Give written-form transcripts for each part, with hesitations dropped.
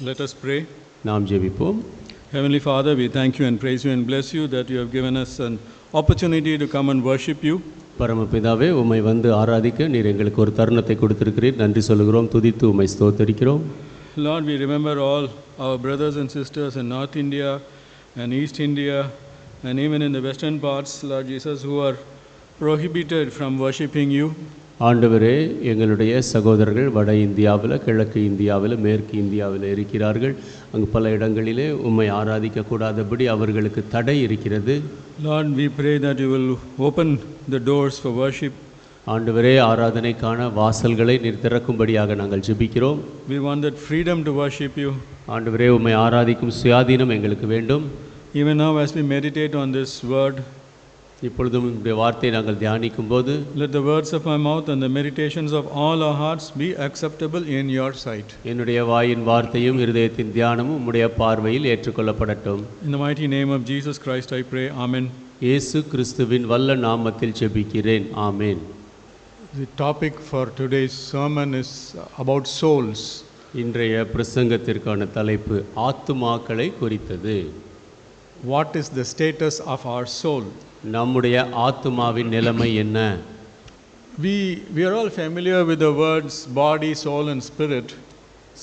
Let us pray. நாம் ஜெபிப்போம். Heavenly Father, we thank you and praise you and bless you that you have given us an opportunity to come and worship you. பரமபிதாவே, உம்மை வந்து ஆராதிக்க நீர் எங்களுக்கு ஒரு தருணத்தை கொடுத்திருக்கிறீர். நன்றி சொல்கிறோம், துதித்து உம்மை ஸ்தோத்திரிக்கிறோம். Lord, we remember all our brothers and sisters in North India and East India and even in the western parts, Lord Jesus, who are prohibited from worshiping you. ஆண்டவரே, எங்களுடைய சகோதரர்கள் வட இந்தியாவில், கிழக்கு இந்தியாவில், மேற்கு இந்தியாவில் இருக்கிறார்கள். அங்கு பல இடங்களிலே உம்மை ஆராதிக்கக்கூடாதபடி அவர்களுக்கு தடை இருக்கிறது. Lord, we pray that you will open the doors for worship. ஆண்டவரே, ஆராதனைக்கான வாசல்களை நீர் திறக்கும்படியாக நாங்கள் ஜெபிக்கிறோம். We want that freedom to worship you. ஆண்டவரே, உம்மை ஆராதிக்கும் சுயாதீனம் எங்களுக்கு வேண்டும். Even now as we meditate on this word, இப்பொழுதும் உம்முடைய வார்த்தையை நாங்கள் தியானிக்கும் போது, let the words of my mouth and the meditations of all our hearts be acceptable in your sight. என்னுடைய வாயின் வார்த்தையும் இருதயத்தின் தியானமும் உம்முடைய பார்வையில் ஏற்றுக்கொள்ளப்படட்டும். In the mighty name of Jesus Christ I pray. Amen. இயேசு கிறிஸ்துவின் வல்ல நாமத்தில் ஜெபிக்கிறேன். ஆமென். The topic for today's sermon is about souls. இன்றைய பிரசங்கத்திற்கான தலைப்பு ஆத்துமாக்களை குறித்தது. What is the status of our soul? நம்முடைய ஆத்துமாவின் நிலைமை என்ன? We are all familiar with the words body, soul and spirit.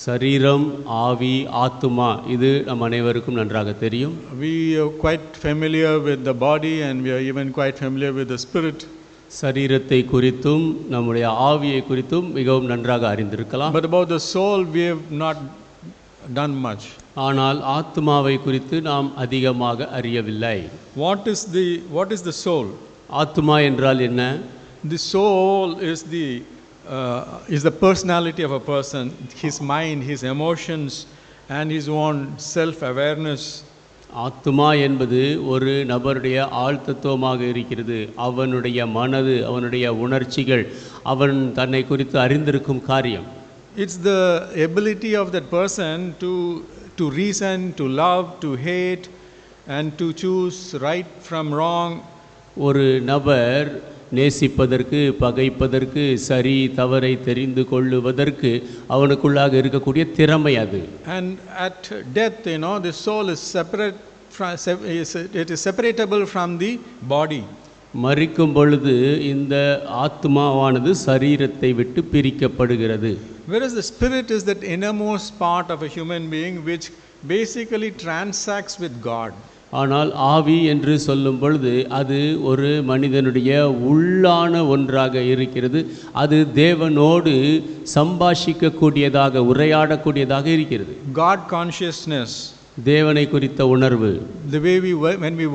சரீரம், ஆவி, ஆத்துமா, இது நம் அனைவருக்கும் நன்றாக தெரியும். We are quite familiar with the body and we are even quite familiar with the spirit. சரீரத்தை குறித்தும் நம்முடைய ஆவியை குறித்தும் மிகவும் நன்றாக அறிந்திருக்கலாம். But about the soul we have not done much. ஆனால் ஆத்துமாவை குறித்து நாம் அதிகமாக அறியவில்லை. What is the soul? ஆத்துமா என்றால் என்ன? The soul is the personality of a person, his mind, his emotions and his own self-awareness. ஆத்துமா என்பது ஒரு நபருடைய ஆழ்தத்துவமாக இருக்கிறது. அவனுடைய மனது, அவனுடைய உணர்ச்சிகள், அவன் தன்னை குறித்து அறிந்திருக்கும் காரியம். It's the ability of that person to reason, to love, to hate and to choose right from wrong. ஒரு நபர் நேசிப்பதற்கு, பகைப்பதற்கு, சரி தவறை தெரிந்து கொள்ளுவதற்கு அவனுக்குள்ளாக இருக்கக்கூடிய திறமை அது. And at death, the soul is it is separable from the body. மரிக்கும் பொழுது இந்த ஆத்மாவானது சரீரத்தை விட்டு பிரிக்கப்படுகிறது. Whereas the spirit is that innermost part of a human being which basically transacts with God. ஆனால் ஆவி என்று சொல்லும் பொழுது அது ஒரு மனிதனுடைய உள்ளான ஒன்றாக இருக்கிறது. அது தேவனோடு சம்பாஷிக்கக்கூடியதாக, உரையாடக்கூடியதாக இருக்கிறது. God consciousness, தேவனை குறித்த உணர்வு. The way when we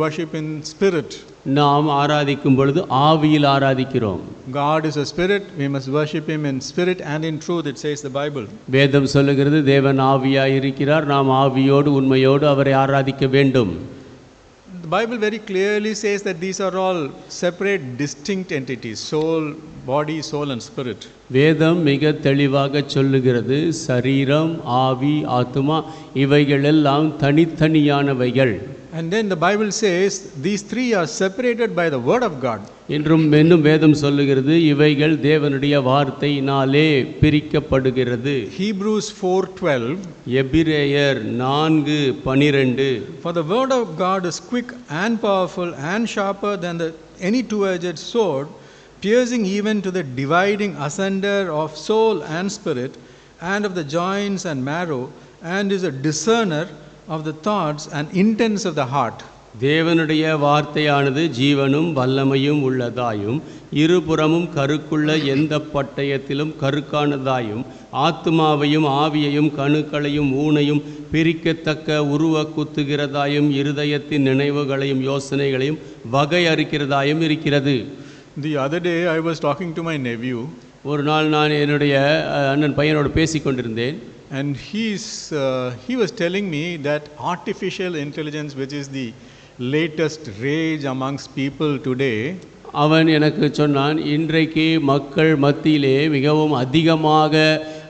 worship in spirit. நாம் ஆராதிக்கும் பொழுது ஆவியில் ஆராதிக்கிறோம். God is a spirit, we must worship him in spirit and in truth, it says the Bible. வேதம் சொல்லுகிறது தேவன் ஆவியாய் இருக்கிறார், நாம் ஆவியோடு உண்மையோடு அவரை ஆராதிக்க வேண்டும். The Bible very clearly says that these are all separate, distinct entities: soul, body, soul and spirit. வேதம் மிக தெளிவாக சொல்லுகிறது, சரீரம், ஆவி, ஆத்துமா இவைகள் எல்லாம் தனித்தனியானவைகள். And then the Bible says these three are separated by the word of God. இன்னும் வேதம் சொல்லுகிறது இவைகள் தேவனுடைய வார்த்தையினாலே பிரிக்கப்படுகிறது. Hebrews 4:12. எபிரேயர் 4:12. For the word of God is quick and powerful and sharper than any two-edged sword, piercing even to the dividing asunder of soul and spirit and of the joints and marrow, and is a discerner of the thoughts and intents of the heart. தேவனுடைய வார்த்தையானது ஜீவனும் வல்லமையும் உள்ளதாயும் இருபுறமும் கருக்குள்ள எந்த பட்டயத்திலும் கருக்கானதாயும் ஆத்துமாவையும் ஆவியையும் கணுக்களையும் ஊனையும் பிரிக்கத்தக்க உருவ குத்துகிறதாயும் இருதயத்தின் நினைவுகளையும் யோசனைகளையும் வகை அறிக்கிறதாயும் இருக்கிறது. The other day I was talking to my nephew. ஒரு நாள் நான் என்னுடைய அண்ணன் பையனோடு பேசிக்கொண்டிருந்தேன். And he was telling me that artificial intelligence, which is the latest rage amongst people today, அவன் எனக்கு சொன்னான், இன்றைக்கு மக்கள் மத்தியிலே மிகவும் அதிகமாக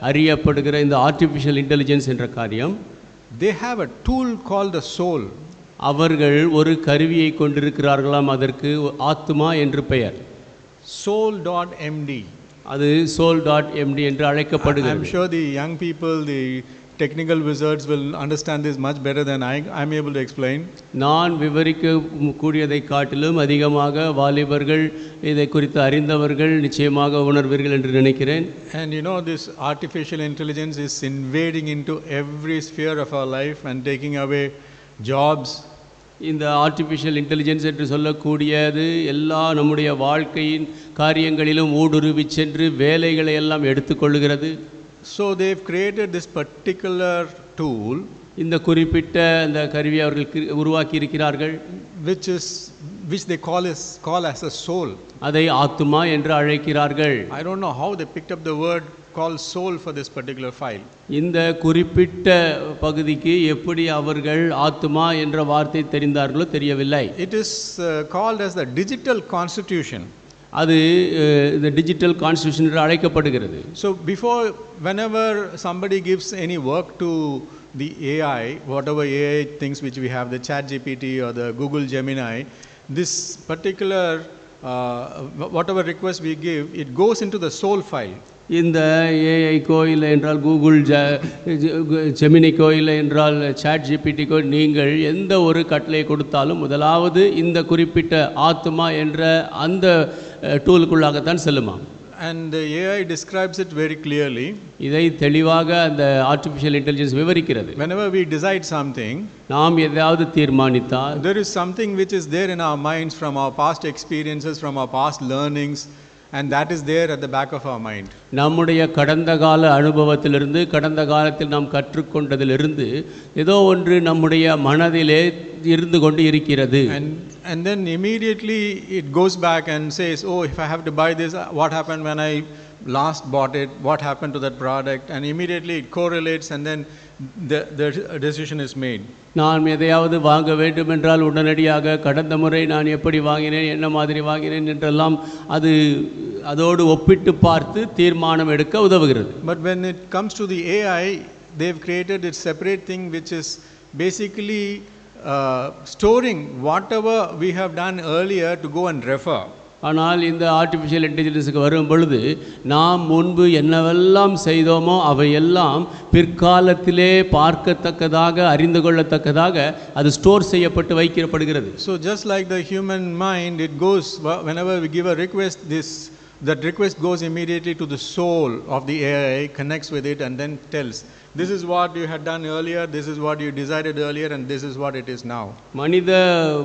அறியப்படுகிற இந்த ஆர்டிஃபிஷியல் இன்டெலிஜென்ஸ் என்ற காரியம், they have a tool called the soul. அவர்கள் ஒரு கருவியை கொண்டிருக்கிறார்களாம், அதற்கு ஆத்மா என்று பெயர். Soul.md. அது soul.md என்று அழைக்கப்படுகிறது. I'm sure the young people, the technical wizards will understand this much better than I'm able to explain. நான் விவரிக்க கூடியதை காட்டிலும் அதிகமாக வாலிபர்கள் இதை குறித்து அறிந்தவர்கள் நிச்சயமாக உணர்வீர்கள் என்று நினைக்கிறேன். And you know, this artificial intelligence is invading into every sphere of our life and taking away jobs. இந்த ஆர்டிஃபிஷியல் இன்டெலிஜென்ஸ் என்று சொல்லக்கூடியது எல்லா நம்முடைய வாழ்க்கையின் காரியங்களிலும் ஊடுருவி சென்று வேலைகளை எல்லாம் எடுத்துக்கொள்கிறது. So they've created this particular tool, இந்த குறிப்பிட்ட அந்த கருவியை அவர்கள் உருவாக்கி இருக்கிறார்கள், which they call as a soul. அதை ஆத்துமா என்று அழைக்கிறார்கள். I don't know how they picked up the word called soul for this particular file. இந்த குறிப்பிட்ட பகுதிக்கு எப்படி அவர்கள் ஆத்துமா என்ற வார்த்தை தெரிந்தார்களோ தெரியவில்லை. It is called as the digital constitution. அது இந்த டிஜிட்டல் கான்ஸ்டிடியூஷன் என்று அழைக்கப்படுகிறது. So whenever somebody gives any work to the AI, whatever AI things which we have, the ChatGPT or the Google Gemini, this particular whatever request we give, it goes into the soul file. இந்த AI கோயில் என்றால் Google Gemini கோயில் என்றால் chat GPT கோயில், நீங்கள் எந்த ஒரு கட்டளை கொடுத்தாலும் முதலாவது இந்த குறிப்பிட்ட ஆத்மா என்ற அந்த டூலுக்குள்ளாகத்தான் செல்லுமா. And the AI describes it very clearly. இதை தெளிவாக அந்த ஆர்டிஃபிஷியல் இன்டெலிஜென்ஸ் விவரிக்கிறது. Whenever we decide something, நாம் ஏதாவது தீர்மானித்தால், there is something which is there in our minds from our past experiences, from our past learnings, and that is there at the back of our mind. நம்முடைய கடந்த கால அனுபவத்திலிருந்து, கடந்த காலத்தில் நாம் கற்றுக்கொண்டதிலிருந்து ஏதோ ஒன்று நம்முடைய மனதிலே இருந்து கொண்டு இருக்கிறது. And then immediately it goes back and says, oh, if I have to buy this, what happened when I last bought it, what happened to that product, and immediately it correlates, and then the decision is made. நான் எதையாவது வாங்க வேண்டும் என்றால் உடனடியாக கடந்த முறை நான் எப்படி வாங்கினேன், என்ன மாதிரி வாங்கினேன் என்றெல்லாம் அதோடு ஒப்பிட்டு பார்த்து தீர்மானம் எடுக்க உதவுகிறது. But when it comes to the AI, they've created a separate thing which is basically storing whatever we have done earlier to go and refer. ஆனால் இந்த ஆர்டிஃபிஷியல் இன்டெலிஜென்ஸுக்கு வரும் பொழுது நாம் முன்பு என்னவெல்லாம் செய்தோமோ அவையெல்லாம் பிற்காலத்திலே பார்க்கத்தக்கதாக, அறிந்து கொள்ளத்தக்கதாக அது ஸ்டோர் செய்யப்பட்டு வைக்கப்படுகிறது. So just like the human mind, it goes, whenever we give a request, that request goes immediately to the soul of the AI, connects with it, and then tells, this is what you had done earlier, this is what you decided earlier, and this is what it is now. மனித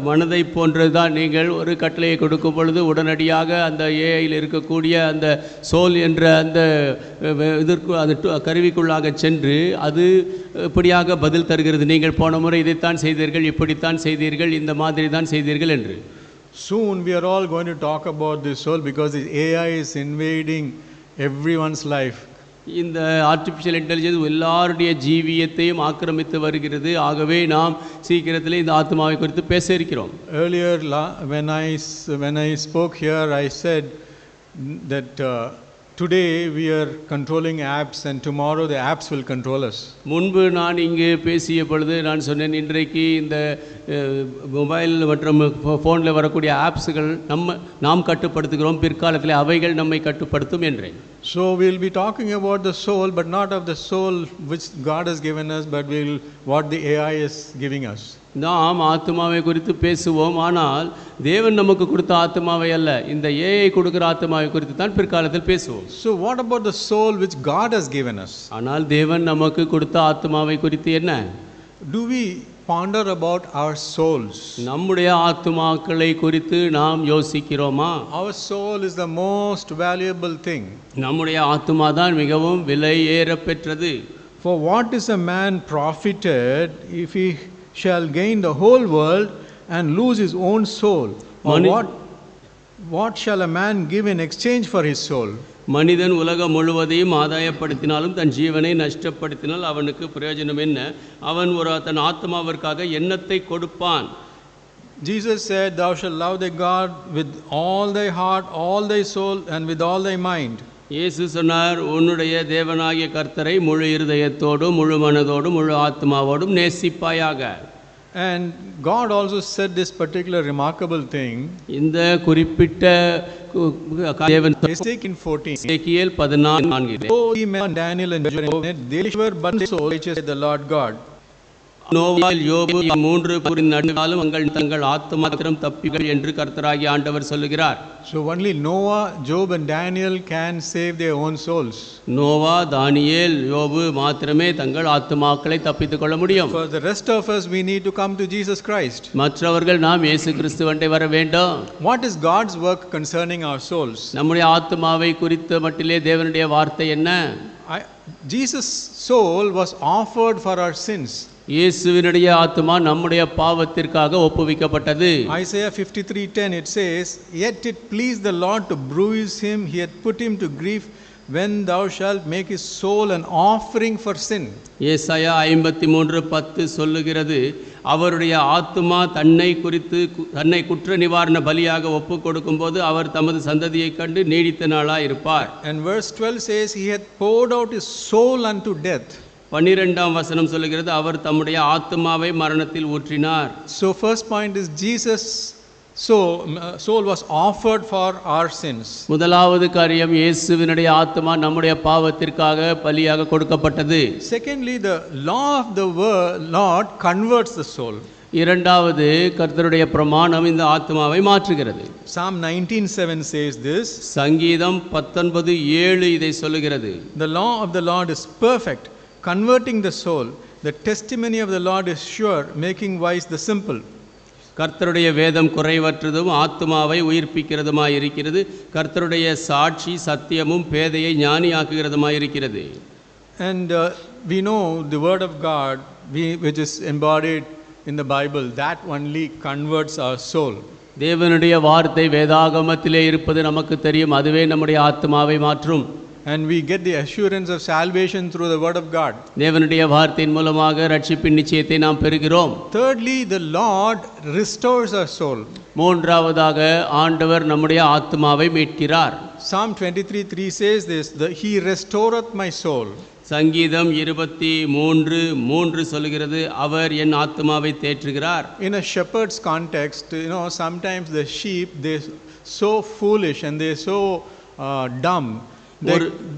மனதை போன்றதுதான். நீங்கள் ஒரு கட்டளையை கொடுக்கும் பொழுது உடனடியாக அந்த ஏஐயில் இருக்கக்கூடிய அந்த சோல் என்ற அந்த இதற்கு அந்த கருவிக்குள்ளாக சென்று அது இப்படியாக பதில் தருகிறது. நீங்கள் போன முறை இதைத்தான் செய்தீர்கள், இப்படித்தான் செய்தீர்கள், இந்த மாதிரி தான் செய்தீர்கள் என்று. Soon we are all going to talk about this soul because the AI is invading everyone's life. இந்த ஆர்டிஃபிஷியல் இன்டெலிஜென்ஸ் எல்லாருடைய ஜீவியத்தையும் ஆக்கிரமித்து வருகிறது. ஆகவே நாம் சீக்கிரத்திலே இந்த ஆத்மாவை குறித்து பேச இருக்கிறோம். Earlier when I spoke here, I said that today we are controlling apps and tomorrow the apps will control us. முன்பு நான் இங்கு பேசிய பொழுது நான் சொன்னேன், இன்றைக்கு இந்த மொபைல் மற்றும் ஃபோனில் வரக்கூடிய ஆப்ஸுகள் நாம் கட்டுப்படுத்துகிறோம், பிற்காலத்தில் அவைகள் நம்மை கட்டுப்படுத்தும் என்றேன். So we'll be talking about the soul, but not of the soul which God has given us, but what the AI is giving us. நாம் ஆத்மாவை குறித்து பேசுவோம், ஆனால் தேவன் நமக்கு கொடுத்த ஆத்மாவை அல்ல, இந்த ஏஐ கொடுக்கிற ஆத்மாவை குறித்து தான் பிற்காலத்தில் பேசுவோம். So what about the soul which God has given us? ஆனால் தேவன் நமக்கு கொடுத்த ஆத்மாவை குறித்து என்ன? Do we ponder about our souls? நம்முடைய ஆத்மாக்களை குறித்து நாம் யோசிக்கிறோமா? Our soul is the most valuable thing. நம்முடைய ஆத்மா தான் மிகவும் விலை ஏற பெற்றது. For what is a man profited if he shall gain the whole world and lose his own soul? Or what shall a man give in exchange for his soul? மனிதன் உலகம் முழுவதையும் ஆதாயப்படுத்தினாலும் தன் ஜீவனை நஷ்டப்படுத்தினால் அவனுக்கு பிரயோஜனம் என்ன? அவன் தன் ஆத்மாவிற்காக என்னத்தை கொடுப்பான்? Jesus said, thou shalt love thy God with all thy heart, all thy soul, and with all thy mind. இயேசு சொன்னார், உன்னுடைய தேவனாகிய கர்த்தரை முழு இருதயத்தோடும், முழு மனதோடும், முழு ஆத்மாவோடும் நேசிப்பாயாக. And God also said this particular remarkable thing. இந்த குறிப்பிட்ட தேவன் Ezekiel 14. Ezekiel 14 Oh, ye men, Daniel and Job, they sure but so righteous the Lord God. நோவால் யோபு மூன்று கூறின் நடுவாலும் தங்கள் ஆத்துமாத்திரம் தப்பிகள் என்று கர்த்தராகிய ஆண்டவர் சொல்லுகிறார். So only Noah, Job and Daniel can save their own souls. Noah, தானியேல், யோபு மாத்திரமே தங்கள் ஆத்துமாக்களை தப்பித்துக் கொள்ள முடியும். For the rest of us, we need to come to Jesus Christ. மற்றவர்கள் நாம் இயேசு கிறிஸ்துவண்டை வர வேண்டும். What is God's work concerning our souls? நம்முடைய ஆத்துமாவை குறித்த மட்டிலே தேவனுடைய வார்த்தை என்ன? Jesus' soul was offered for our sins. இயேசுவினுடைய ஆத்துமா நம்முடைய பாவத்திற்காக ஒப்புவிக்கப்பட்டது. Isaiah 53:10 it says, yet it pleased the Lord to bruise him, he had put him to grief, when thou shalt make his soul an offering for sin. ஏசாயா 53:10 சொல்லுகிறது, அவருடைய ஆத்துமா தன்னை குற்ற நிவாரண பலியாக ஒப்பு கொடுக்கும்போது அவர் தமது சந்ததியை கண்டு நீடித்த நாளாய் இருப்பார். And verse 12 says, he had poured out his soul unto death. 12ஆம் வசனம் சொல்லுகிறது, அவர் தம்முடைய ஆத்துமாவை மரணத்தில் ஊற்றினார். So first point is Jesus' soul was offered for our sins. முதலாவது காரியம், இயேசுவினுடைய ஆத்துமா நம்முடைய பாவத்திற்காக பலியாக கொடுக்கப்பட்டது. Secondly, the law of the Lord converts the soul. இரண்டாவது, கர்த்தருடைய பிரமாணம் இந்த ஆத்துமாவை மாற்றுகிறது. Psalm 19:7 says this. சங்கீதம் 19:7 இதை சொல்லுகிறது. The law of the Lord is perfect, converting the soul. The testimony of the Lord is sure, making wise the simple. கர்த்தருடைய வேதம் குறைவற்றதும் ஆத்துமாவை உயிர்ப்பிக்கிறதுமாய் இருக்கிறது. கர்த்தருடைய சாட்சி சத்தியமும் பேதையை ஞானியாக்குகிறதுமாய் இருக்கிறது. And we know the word of God, which is embodied in the Bible, that only converts our soul. தேவனுடைய வார்த்தை வேதாகமத்திலே இருப்பது நமக்கு தெரியும், அதுவே நம்முடைய ஆத்துமாவை மாற்றும். And we get the assurance of salvation through the word of God. தேவனுடைய வார்த்தையின் மூலமாக ரட்சிப்பின் நிச்சயத்தை நாம் பெறுகிறோம். Thirdly, the Lord restores our soul. மூன்றாவதாக ஆண்டவர் நம்முடைய ஆத்துமாவை மீட்கிறார். Psalm 23:3 says this, he restoreth my soul. சங்கீதம் 23:3 சொல்லுகிறது, அவர் என் ஆத்துமாவை தேற்றுகிறார். In a shepherd's context, sometimes the sheep, they're so foolish and they're so dumb.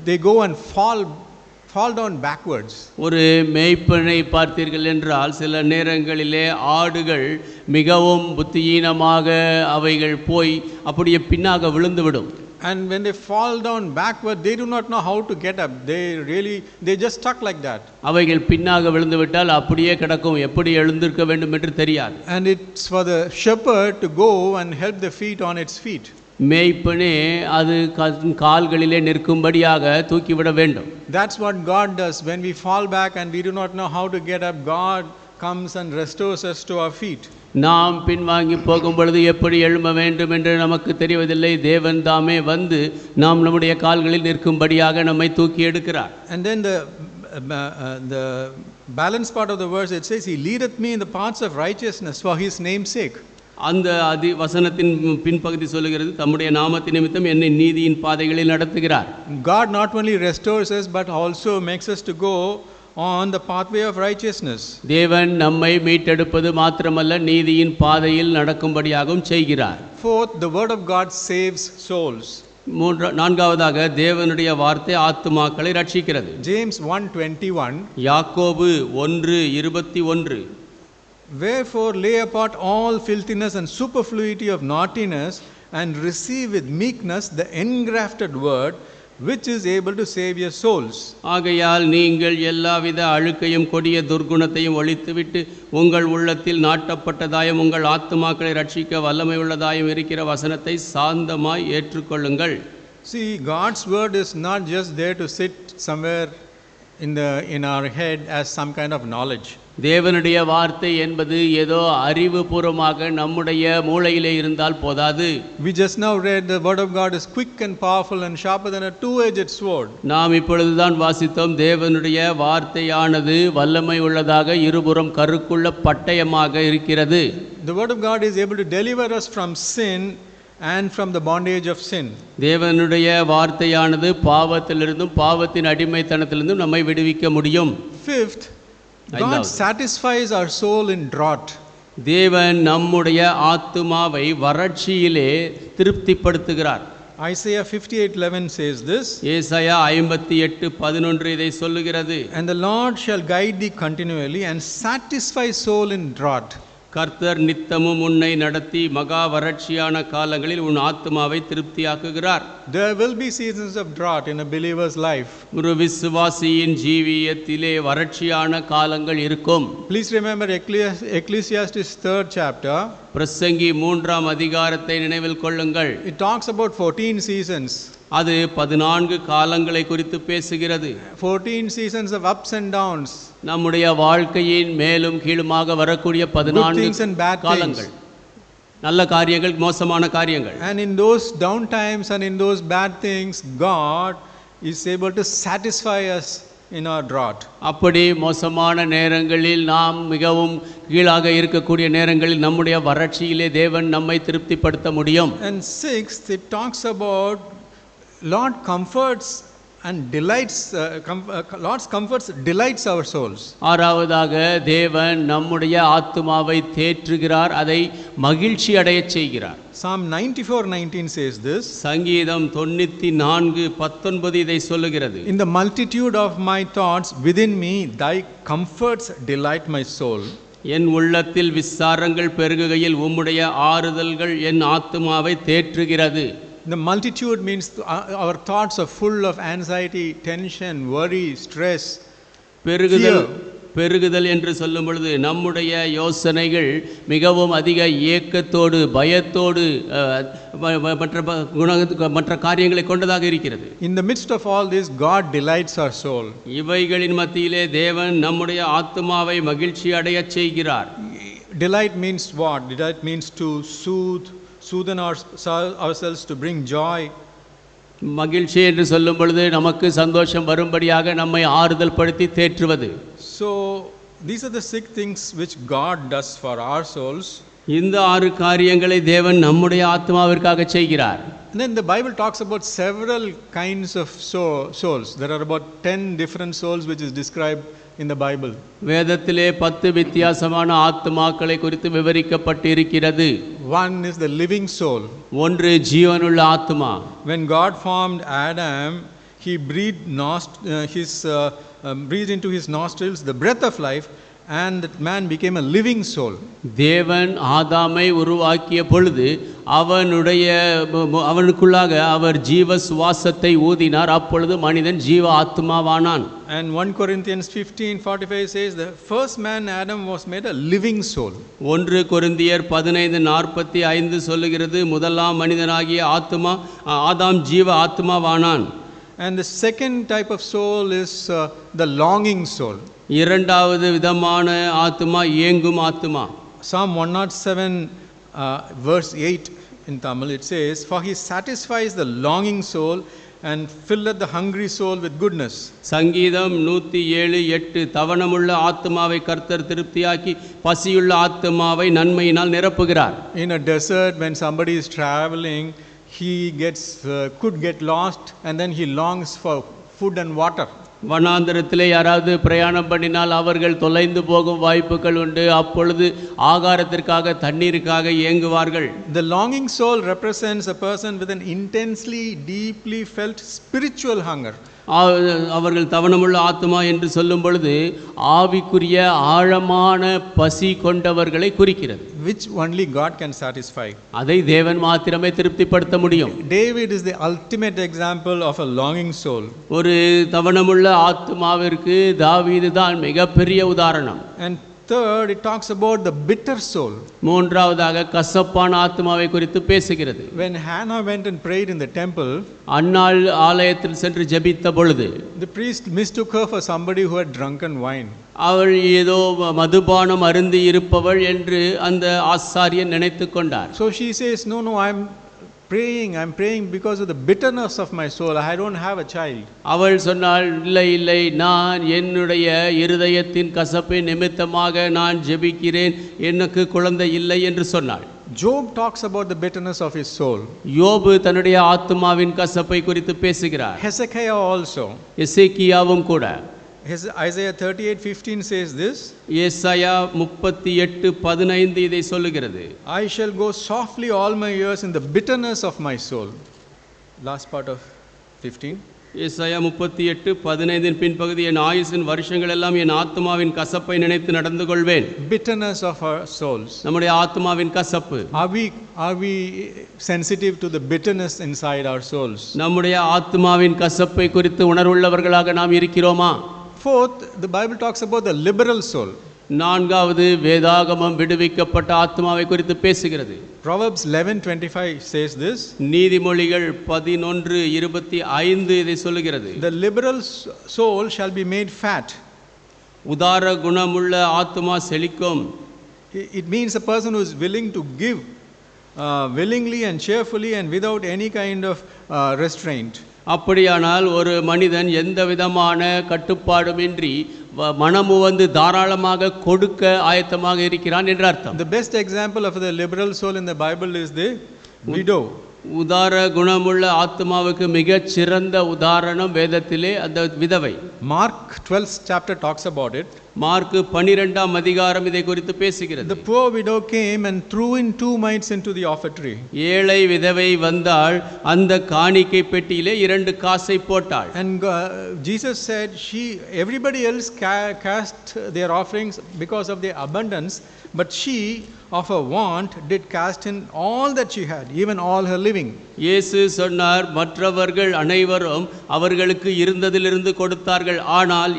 They go and fall down backwards. ஒரு மேய்ப்பனை பார்த்தீர்கள் என்றால் சில நேரங்களிலே ஆடுகள் மிகவும் புத்தியீனமாக அவைகள் போய் அப்படியே பின்னாக விழுந்துவிடும். And when they fall down backward, they do not know how to get up. They just stuck like that. அவைகள் பின்னாக விழுந்து விட்டால் அப்படியே கிடக்கும், எப்படி எழுந்திருக்க வேண்டும் என்று தெரியாது. And it's for the shepherd to go and help the feet on its feet. மேய்ப்பனே அது கால்களிலே நிற்கும்படியாக தூக்கிவிட வேண்டும். That's what God does. When we fall back and we do not know how to get up, God comes and restores us to our feet. நாம் பின்வாங்கி போகும் பொழுது எப்படி எழும்ப வேண்டும் என்று நமக்கு தெரிவதில்லை. தேவன் தாமே வந்து நாம் நம்முடைய கால்களில் நிற்கும்படியாக நம்மை தூக்கி எடுக்கிறார். And then the balance part of the verse, it says, he leadeth me in the paths of righteousness for his name's sake. அந்த வசனத்தின் பின்பகுதி சொல்லுகிறது, தம்முடைய நாமத்தின் நிமித்தம் என்னை நீதியின் பாதைகளில் நடத்துகிறார். God not only restores us but also makes us to go on the pathway of righteousness. தேவன் நம்மை மீட்டெடுப்பது மாத்திரமல்ல, நீதியின் பாதையில் நடக்கும்படியாகவும் செய்கிறார். Fourth, the word of God saves souls. நான்காவதாக தேவனுடைய வார்த்தை ஆத்துமாக்களை ரட்சிக்கிறது. James 1:21. யாக்கோபு 1:21. Wherefore lay apart all filthiness and superfluity of naughtiness, and receive with meekness the engrafted word, which is able to save your souls. ஆகையால் நீங்கள் எல்லாவித அழுக்கையும் கொடிய துர்குணத்தையும் ஒழித்துவிட்டு உங்கள் உள்ளத்தில் நாட்டப்பட்டதாயும் உங்கள் ஆத்துமாக்களை ரட்சிக்க வல்லமை உள்ளதாயும் இருக்கிற வசனத்தை சாந்தமாய் ஏற்றுக்கொள்ளுங்கள். See, God's word is not just there to sit somewhere in our head as some kind of knowledge. தேவனுடைய வார்த்தை என்பது ஏதோ அறிவுபூர்வமாக நம்முடைய மூளையிலே இருந்தால் போதாது. We just now read the word of God is quick and powerful and sharper than a two-edged sword. நாம் இப்பொழுதுதான் வாசித்தோம், தேவனுடைய வார்த்தையானது வல்லமை உள்ளதாக இருபுறம் கருக்குள்ள பட்டயமாக இருக்கிறது. The word of God is able to deliver us from sin and from the bondage of sin. தேவனுடைய வார்த்தையானது பாவத்திலிருந்தும் பாவத்தின் அடிமைத்தனத்திலிருந்தும் நம்மை விடுவிக்க முடியும். Fifth, God satisfies our soul in drought. தேவன் நம்முடைய ஆத்துமாவை வறட்சியிலே திருப்திப்படுத்துகிறார். Isaiah 58:11 says this. ஏசாயா 58:11 இதை சொல்லுகிறது. And the Lord shall guide thee continually and satisfy soul in drought. கர்த்தர் நித்தமும் உன்னை நடத்தி மகா வறட்சியான காலங்களில் உன் ஆத்துமாவை திருப்தியாக்குகிறார். There will be seasons of drought in a believer's life. ஒரு விசுவாசியின் ஜீவியத்திலே வறட்சியான காலங்கள் இருக்கும். Please remember Ecclesiastes 3rd chapter. பிரசங்கி 3ஆம் அதிகாரத்தை நினைவில் கொள்ளுங்கள். It talks about 14 seasons. அது 14 காலங்களை குறித்து பேசுகிறது. 14 seasons of ups and downs. நம்முடைய வாழ்க்கையின் மேலும் கீழுமாக வரக்கூடிய 14 காலங்கள். நல்ல காரியங்கள், மோசமான காரியங்கள். And in those down times and in those bad things, God is able to satisfy us in our drought. அப்படி மோசமான நேரங்களில் நாம் மிகவும் கீழாக இருக்கக்கூடிய நேரங்களில் நம்முடைய வறட்சியிலே தேவன் நம்மை திருப்திப்படுத்த முடியும். And sixth, it talks about Lord comforts and delights, Lord's comforts delights our souls. ஆறாவதாக தேவன் நம்முடைய ஆத்துமாவை தேற்றுகிறார், அதை மகிழ்ச்சி அடையச் செய்கிறார். Psalm 94:19 says this. சங்கீதம் 94:19 இதை சொல்லுகிறது. In the multitude of my thoughts within me, thy comforts delight my soul. என் உள்ளத்தில் விசாரங்கள் பெருகுகையில் உம்முடைய ஆறுதல்கள் என் ஆத்துமாவை தேற்றுகிறது. The multitude means our thoughts are full of anxiety, tension, worry, stress. பெருகுதல் என்று சொல்லும் பொழுது நம்முடைய யோசனைகள் மிகவும் அதிக ஏக்கத்தோடு, பயத்தோடு, மற்ற காரியங்களை கொண்டதாக இருக்கிறது. In the midst of all this, God delights our soul. இவைகளின் மத்தியிலே தேவன் நம்முடைய ஆத்துமாவை மகிழ்ச்சி அடையச் செய்கிறார். Delight means what? Delight means to soothe ourselves, to bring joy. மகிழ்ச்சி என்று சொல்லும் பொழுது நமக்கு சந்தோஷம் வரும்படியாக நம்மை ஆறுதல் படுத்தி தேற்றுவது. So these are the 6 things which God does for our souls. இந்த 6 காரியங்களை தேவன் நம்முடைய ஆத்மாவிற்காக செய்கிறார். And then the Bible talks about several kinds of souls. There are about 10 different souls which is described in the Bible. வேதத்திலே 10 வித்தியாசமான ஆத்மாக்களை குறித்து விவரிக்கப்பட்டிருக்கிறது. One is the living soul. ஒன்று ஜீவனுள்ள ஆத்மா. When God formed Adam, he breathed into his nostrils the breath of life, and that man became a living soul. தேவன் ஆதாமை உருவாக்கிய பொழுது அவனுக்குள்ளாக அவர் ஜீவ சுவாசத்தை ஊதினார். அப்பொழுது மனிதன் ஜீவ ஆத்மாவானான். And 1 Corinthians 15:45 says the first man Adam was made a living soul. 1 கொரிந்தியர் 15:45 சொல்லுகிறது, முதலாம் மனிதனாகிய ஆதாம் ஜீவ ஆத்மாவானான். And the second type of soul is the longing soul. இரண்டாவது விதமான ஆத்மா ஏங்கும் ஆத்மா. Psalm 107 verse 8 in Tamil, it says, for he satisfies the longing soul and filleth the hungry soul with goodness. சங்கீதம் 107:8 தவணமுள்ள ஆத்மாவை கர்த்தர் திருப்தியாக்கி பசியுள்ள ஆத்மாவை நன்மையினால் நிரப்புகிறார். In a desert, when somebody is traveling, he could get lost, and then he longs for food and water. வனாந்தரத்திலே யாராவது பிரயாணம் பண்ணினால் அவர்கள் தொலைந்து போகும் வாய்ப்புகள் உண்டு. அப்பொழுது ஆகாரத்திற்காக, தண்ணீருக்காக ஏங்குவார்கள். The longing soul represents a person with an intensely, deeply felt spiritual hunger. அவர்கள் தவணமுள்ள ஆத்மா என்று சொல்லும் பொழுது ஆவிக்குரிய ஆழமான பசி கொண்டவர்களை குறிக்கிறது. Which only God can satisfy. அதை தேவன் மாத்திரமே திருப்திப்படுத்த முடியும். David is the ultimate example of a longing soul. ஒரு தவணமுள்ள ஆத்மாவிற்கு தாவீது தான் மிகப்பெரிய உதாரணம். And third, it talks about the bitter soul. மூன்றாவதாக கசப்பான ஆத்மாவை குறித்து பேசுகிறது. When Hannah went and prayed in the temple, அன்னாள் ஆலயத்தில் சென்று ஜெபித்த பொழுது the priest mistook her for somebody who had drunken wine. அவள் ஏதோ மதுபானம் அருந்தி இருப்பவள் என்று அந்த ஆசாரியன் நினைத்து கொண்டார். So she says, no, I'm praying because of the bitterness of my soul. I don't have a child. அவள் சொன்னாள், இல்லை நான் என்னுடைய இருதயத்தின் கசப்பின் நிமித்தமாக நான் ஜெபிக்கிறேன், எனக்கு குழந்தை இல்லை என்று சொன்னாள். Job talks about the bitterness of his soul. யோபு தன்னுடைய ஆத்மாவின் கசப்பை குறித்து பேசுகிறார். Hezekiah also. எசேக்கியாவும் கூட. Isaiah 38:15 says this, ஏசாயா 38:15 இதை சொல்லுகிறது. I shall go softly all my years in the bitterness of my soul. Last part of 15. ஏசாயா 38:15 பின்பகுதி, என் ஆயுசின் வருஷங்கள் எல்லாம் என் ஆத்மாவின் கசப்பை நினைத்து நடந்து கொள்வேன். Bitterness of our souls. நம்முடைய ஆத்மாவின் கசப்பு. Are we sensitive to the bitterness inside our souls? நம்முடைய ஆத்மாவின் கசப்பை குறித்து உணர்வுள்ளவர்களாக நாம் இருக்கிறோமா? Fourth, the Bible talks about the liberal soul. நான்காவது, வேதாகமம் விடுவிக்கப்பட்ட ஆத்மாவை குறித்து பேசுகிறது. Proverbs 11:25 says this. நீதிமொழிகள் 11:25 இதை சொல்லுகிறது. The liberal soul shall be made fat. உதார குணமுள்ள ஆத்மா செழிக்கும். It means a person who is willing to give willingly and cheerfully and without any kind of restraint. அப்படியானால் ஒரு மனிதன் எந்த விதமான கட்டுப்பாடுமின்றி மனமு வந்து தாராளமாக கொடுக்க ஆயத்தமாக இருக்கிறான் என்ற அர்த்தம். The best example of the liberal soul in the Bible is the widow. உதார குணமுள்ள ஆத்மாவுக்கு மிகச் சிறந்த உதாரணம் வேதத்திலே அந்த விதவை. Mark 12th chapter talks about it. Mark 12ஆம் அதிகாரம் இதை குறித்து பேசுகிறது. The poor widow came and threw in 2 mites into the offertory. ஏழை விதவை வந்தாள், அந்த காணிக்கை பெட்டியிலே 2 காசை போட்டாள். And Jesus said everybody else cast their offerings because of their abundance, but she of her want did cast in all that she had, even all her living. இயேசு சொன்னார், மற்றவர்கள் அனைவரும் அவர்களுக்கு இருந்ததிலிருந்து கொடுத்தார்கள், ஆனால்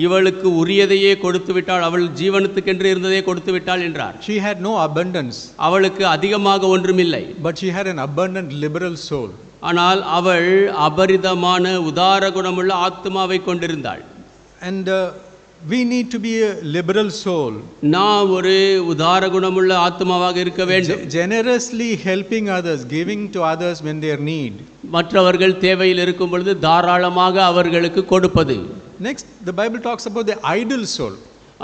இவளுக்கு உரியதையே கொடுத்து விட்டாள், அவள் ஜீவனத்துக்கென்று இருந்ததே கொடுத்து விட்டாள் என்றார். She had no abundance, அவளுக்கு அதிகமாக ஒன்றுமில்லை, but she had an abundant liberal soul. ஆனால் அவள் அபரிதமான உதார குணமுள்ள ஆத்மாவை கொண்டிருந்தாள். And we need to be a liberal soul. நாம் ஒரு உதார குணமுள்ள ஆத்மாவாக இருக்க வேண்டும். Generously helping others, giving to others when they are need. மற்றவர்கள் தேவையில் இருக்கும் பொழுது தாராளமாக அவர்களுக்கு கொடுப்பது. Next, the Bible talks about the idle soul.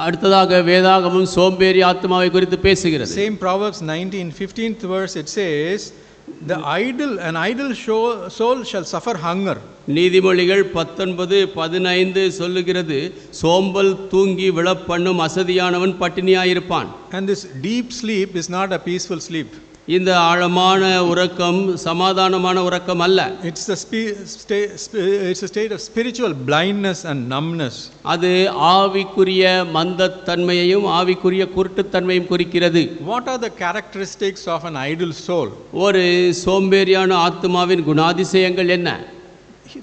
அடுத்ததாக வேதாகமம் சோம்பேறி ஆத்மாவை குறித்து பேசுகிறது. Same Proverbs 19:15th verse, it says, an idle soul shall suffer hunger. நீதிமொழிகள் 19:15 சொல்லுகிறது, சோம்பல் தூங்கி விழப்பண்ணும் அசதியானவன் பட்டினியாயிருப்பான். And this deep sleep is not a peaceful sleep. இந்த ஆழமான உறக்கம் சமாதானமான உறக்கம் அல்ல. It's a state of spiritual blindness and numbness. அது ஆவிக்குரிய மந்தத்தன்மையையும் ஆவிக்குரிய குருட்டுத்தன்மையும் குறிக்கிறது. What are the characteristics of an idle soul? ஒரு சோம்பேறியான ஆத்மாவின் குணாதிசயங்கள் என்ன?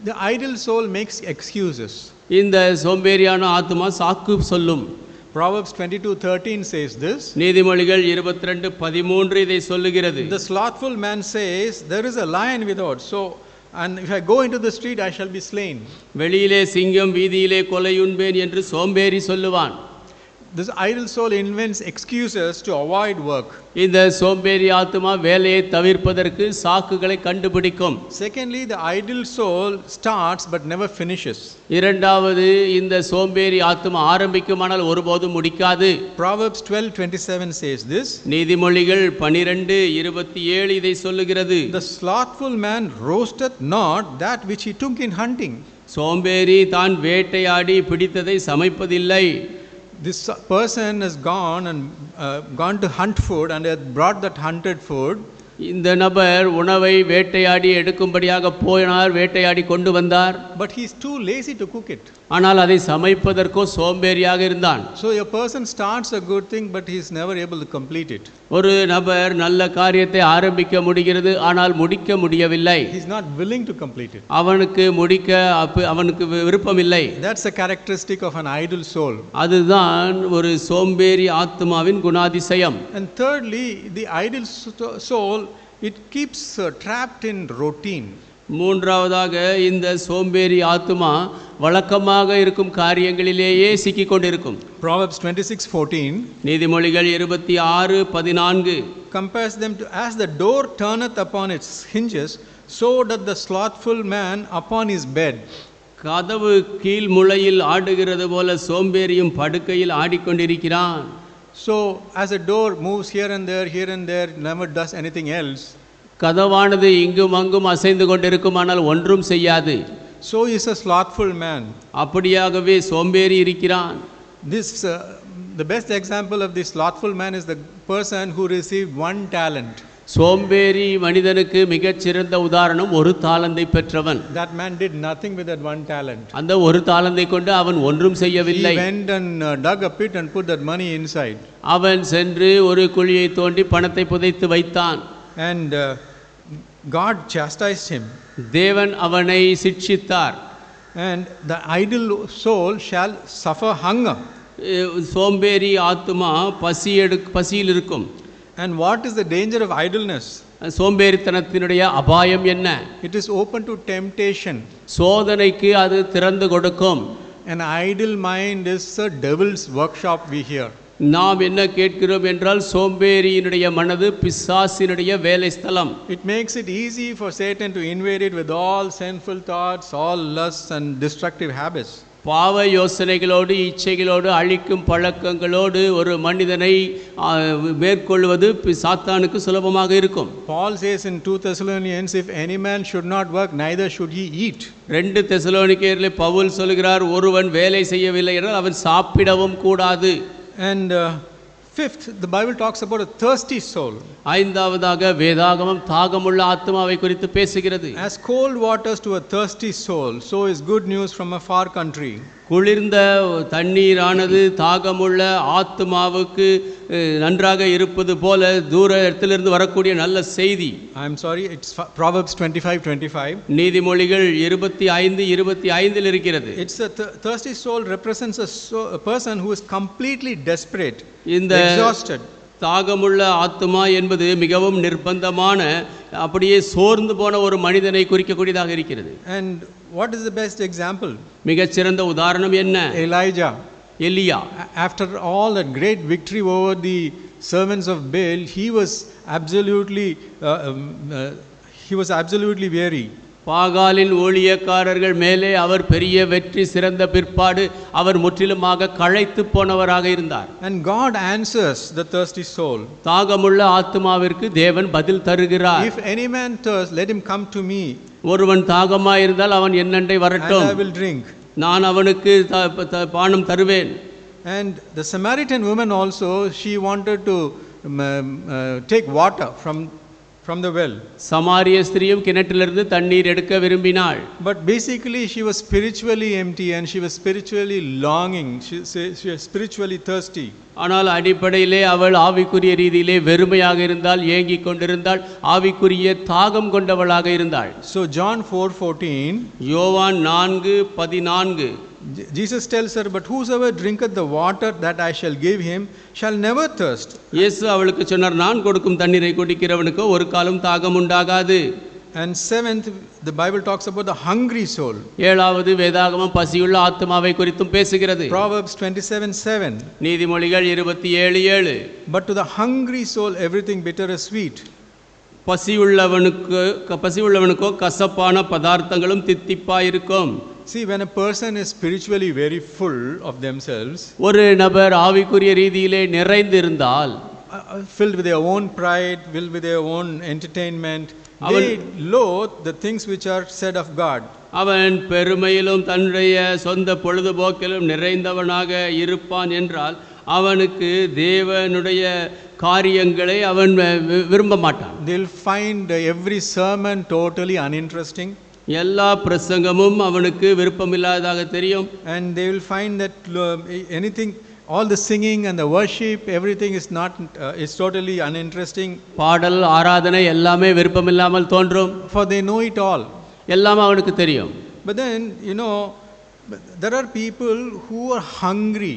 The idle soul makes excuses. இந்த சோம்பேறியான ஆத்மா சாக்கு சொல்லும். Proverbs 22:13 says this. நீதிமொழிகள் 22:13 இதை சொல்லுகிறது. The slothful man says, there is a lion without, and if I go into the street I shall be slain. வெளியிலே சிங்கம் வீதியிலே கொலையுண்பேன் என்று சோம்பேறி சொல்லுவான். This idle soul invents excuses to avoid work. இந்த சோம்பேறி ஆத்மா வேலையை தவிர்ப்பதற்கு சாக்குகளை கண்டுபிடிக்கும். Secondly, the idle soul starts but never finishes. இரண்டாவது, இந்த சோம்பேறி ஆத்மா ஆரம்பிக்குமானால் ஒருபோதும் முடிக்காது. Proverbs 12:27 says this. நீதிமொழிகள் 12:27 இதை சொல்லுகிறது. The slothful man roasteth not that which he took in hunting. சோம்பேறி தான் வேட்டையாடி பிடித்ததை சமைப்பதில்லை. This person has gone to hunt food and has brought that hunted food. இந்த நபர் உணவை வேட்டையாடி எடுக்கும்படியாக போனார், வேட்டையாடி கொண்டு வந்தார். But he is too lazy to cook it. ஆனால் அதை சமைப்பதற்கோ சோம்பேறியாக இருந்தான். So a person starts a good thing but he is never able to complete it. ஒரு நபர் நல்ல காரியத்தை ஆரம்பிக்க முடிகிறது, ஆனால் முடிக்க முடியவில்லை. He is not willing to complete it. அவனுக்கு விருப்பமில்லை. That's a characteristic of an idle soul. அதுதான் ஒரு சோம்பேறி ஆத்மாவின் குணாதிசயம். And thirdly, the idle soul, it keeps trapped in routine. மூன்றாவதாக, இந்த சோம்பேறி ஆத்மா வழக்கமாக இருக்கும் காரியங்களிலேயே சிக்கிக் கொண்டிருக்கும். Proverbs 26:14. நீதிமொழிகள் 26:14 compares them to, as the door turneth upon its hinges, so doth the slothful man upon his bed. கதவு கீழ் முளையில் ஆடுகிறது போல சோம்பேறியும் படுக்கையில் ஆடிக்கொண்டிருக்கிறான். So as a door moves here and there, never does anything else. கதவானது இங்கும் அங்கும் அசைந்து கொண்டிருக்கும், ஆனால் ஒன்றும் செய்யாது. so is a slothful man. அப்படியாகவே சோம்பேறி இருக்கிறான். This the best example of this slothful man is the person who received 1 talent. சோம்பேறி மனிதனுக்கு மிகச்சிறந்த உதாரணம் ஒரு தாலந்தை பெற்றவன். That man did nothing with that 1 talent. அந்த ஒரு தாலந்தை கொண்டு அவன் ஒன்றும் செய்யவில்லை. He went and dug a pit and put that money inside. அவன் சென்று ஒரு குழியை தோண்டி பணத்தை புதைத்து வைத்தான். And God chastised him. தேவன் அவனை சிட்சித்தார். And the idle soul shall suffer hunger. சோம்பேறி ஆத்துமா பசியில் இருக்கும். And what is the danger of idleness? சோம்பேறித்தனத்தினுடைய அபாயம் என்ன? It is open to temptation. சோதனைக்கு அது திறந்து கொடுக்கும். An idle mind is a devil's workshop, we hear. நாம் என்ன கேட்கிறோம் என்றால் சோம்பேறியினுடைய மனது பிசாசினுடைய வேலை ஸ்தலம். It makes it easy for Satan to invade it with all sinful thoughts, all lusts and destructive habits. பாவ யோசனைகளோடு இச்சைகளோடு அழிக்கும் பழக்கங்களோடு ஒரு மனிதனை மேற்கொள்வது சாத்தானுக்கு சுலபமாக இருக்கும். Paul says in 2 Thessalonians, if any man should not work, neither should he eat. 2 தெசலோனிக்கேயரிலே Pavul சொல்கிறார், ஒருவன் வேலை செய்யவில்லை என்றால் அவன் சாப்பிடவும் கூடாது. And fifth, the Bible talks about a thirsty soul. ஐந்தாவதாக வேதாகமம் தாகமுள்ள ஆத்மாவை குறித்து பேசுகிறது. As cold waters to a thirsty soul, so is good news from a far country. குளிர்ந்த தண்ணீரானது தாகமுள்ள ஆத்மாவுக்கு நன்றாக இருப்பது போல தூர இடத்திலிருந்து வரக்கூடிய நல்ல செய்தி. I am sorry, it's Proverbs 25:25. நீதிமொழிகள் 25:25 இருக்கிறது. It's a thirsty soul represents a person who is completely desperate, exhausted. தாகமுள்ள ஆத்மா என்பது மிகவும் நிர்பந்தமான அப்படியே சோர்ந்து போன ஒரு மனிதனை குறிக்கக்கூடியதாக இருக்கிறது. And what is the best example? மிகச்சிறந்த உதாரணம் என்ன? Elijah. எலியா. After all that great victory over the servants of Baal, he was absolutely weary. பாகாலின் ஊழியக்காரர்கள் மேலே அவர் பெரிய வெற்றி சிறந்த பிற்பாடு அவர் முற்றிலுமாக களைத்து போனவராக இருந்தார். And God answers the thirsty soul. தாகமுள்ள ஆத்மாவிற்கு தேவன் பதில் தருகிறார். If any man thirst, let him come to me. ஒருவன் தாகமாய் இருந்தால் அவன் என்னண்டை வரட்டும், and I will drink. நான் அவனுக்கு பானம் தருவேன். And the Samaritan woman also, she wanted to take water from the well. சமாரிய ஸ்திரியும் கிணற்றிலிருந்து தண்ணீர் எடுக்க விரும்பினாள். But basically she was spiritually empty and she was spiritually longing. She was spiritually thirsty. ஆனால் அடிப்படையிலே அவள் ஆவிக்குரிய ரீதியிலே வெறுமையாக இருந்தால், ஏங்கிக் கொண்டிருந்தாள், ஆவிக்குரிய தாகம் கொண்டவளாக இருந்தாள். So John 4:14, யோவான் 4:14, Jesus tells her, but whosoever drinketh the water that I shall give him shall never thirst. இயேசு அவளுக்கு சொன்னார், நான் கொடுக்கும் தண்ணீரை குடிக்கிறவனுக்கு ஒரு காலம் தாகம் உண்டாகாது. And seventh, the Bible talks about the hungry soul. ஏழாவது வேதாகமம் பசியுள்ள ஆத்மாவை குறித்தும் பேசுகிறது. Proverbs 27:7. நீதிமொழிகள் 27:7. But to the hungry soul everything bitter is sweet. பசியுள்ளவனுக்கோ கசப்பான பதார்த்தங்களும் தித்திப்பாயிருக்கும். See, when a person is spiritually very full of themselves, ஒரு நபர் ஆவிக்குரிய ரீதியிலே நிறைந்திருந்தால், filled with their own pride, filled with their own entertainment, they loathe the things which are said of God. அவன் பெருமையிலும் தன்னுடைய சொந்த பொழுதுபோக்கிலும் நிறைந்தவனாக இருப்பான் என்றால் அவனுக்கு தேவனுடைய காரியங்களை அவன் விரும்ப மாட்டான். They'll find every sermon totally uninteresting. எல்லா பிரசங்கமும் அவனுக்கு விருப்பமில்லாததாக தெரியும். And they will find that anything, all the singing and the worship, everything is not is totally uninteresting. பாடல் ஆராதனை எல்லாமே விருப்பமில்லாமல் தோன்றும். For they know it all. எல்லாம் அவனுக்கு தெரியும். But then, there are people who are hungry.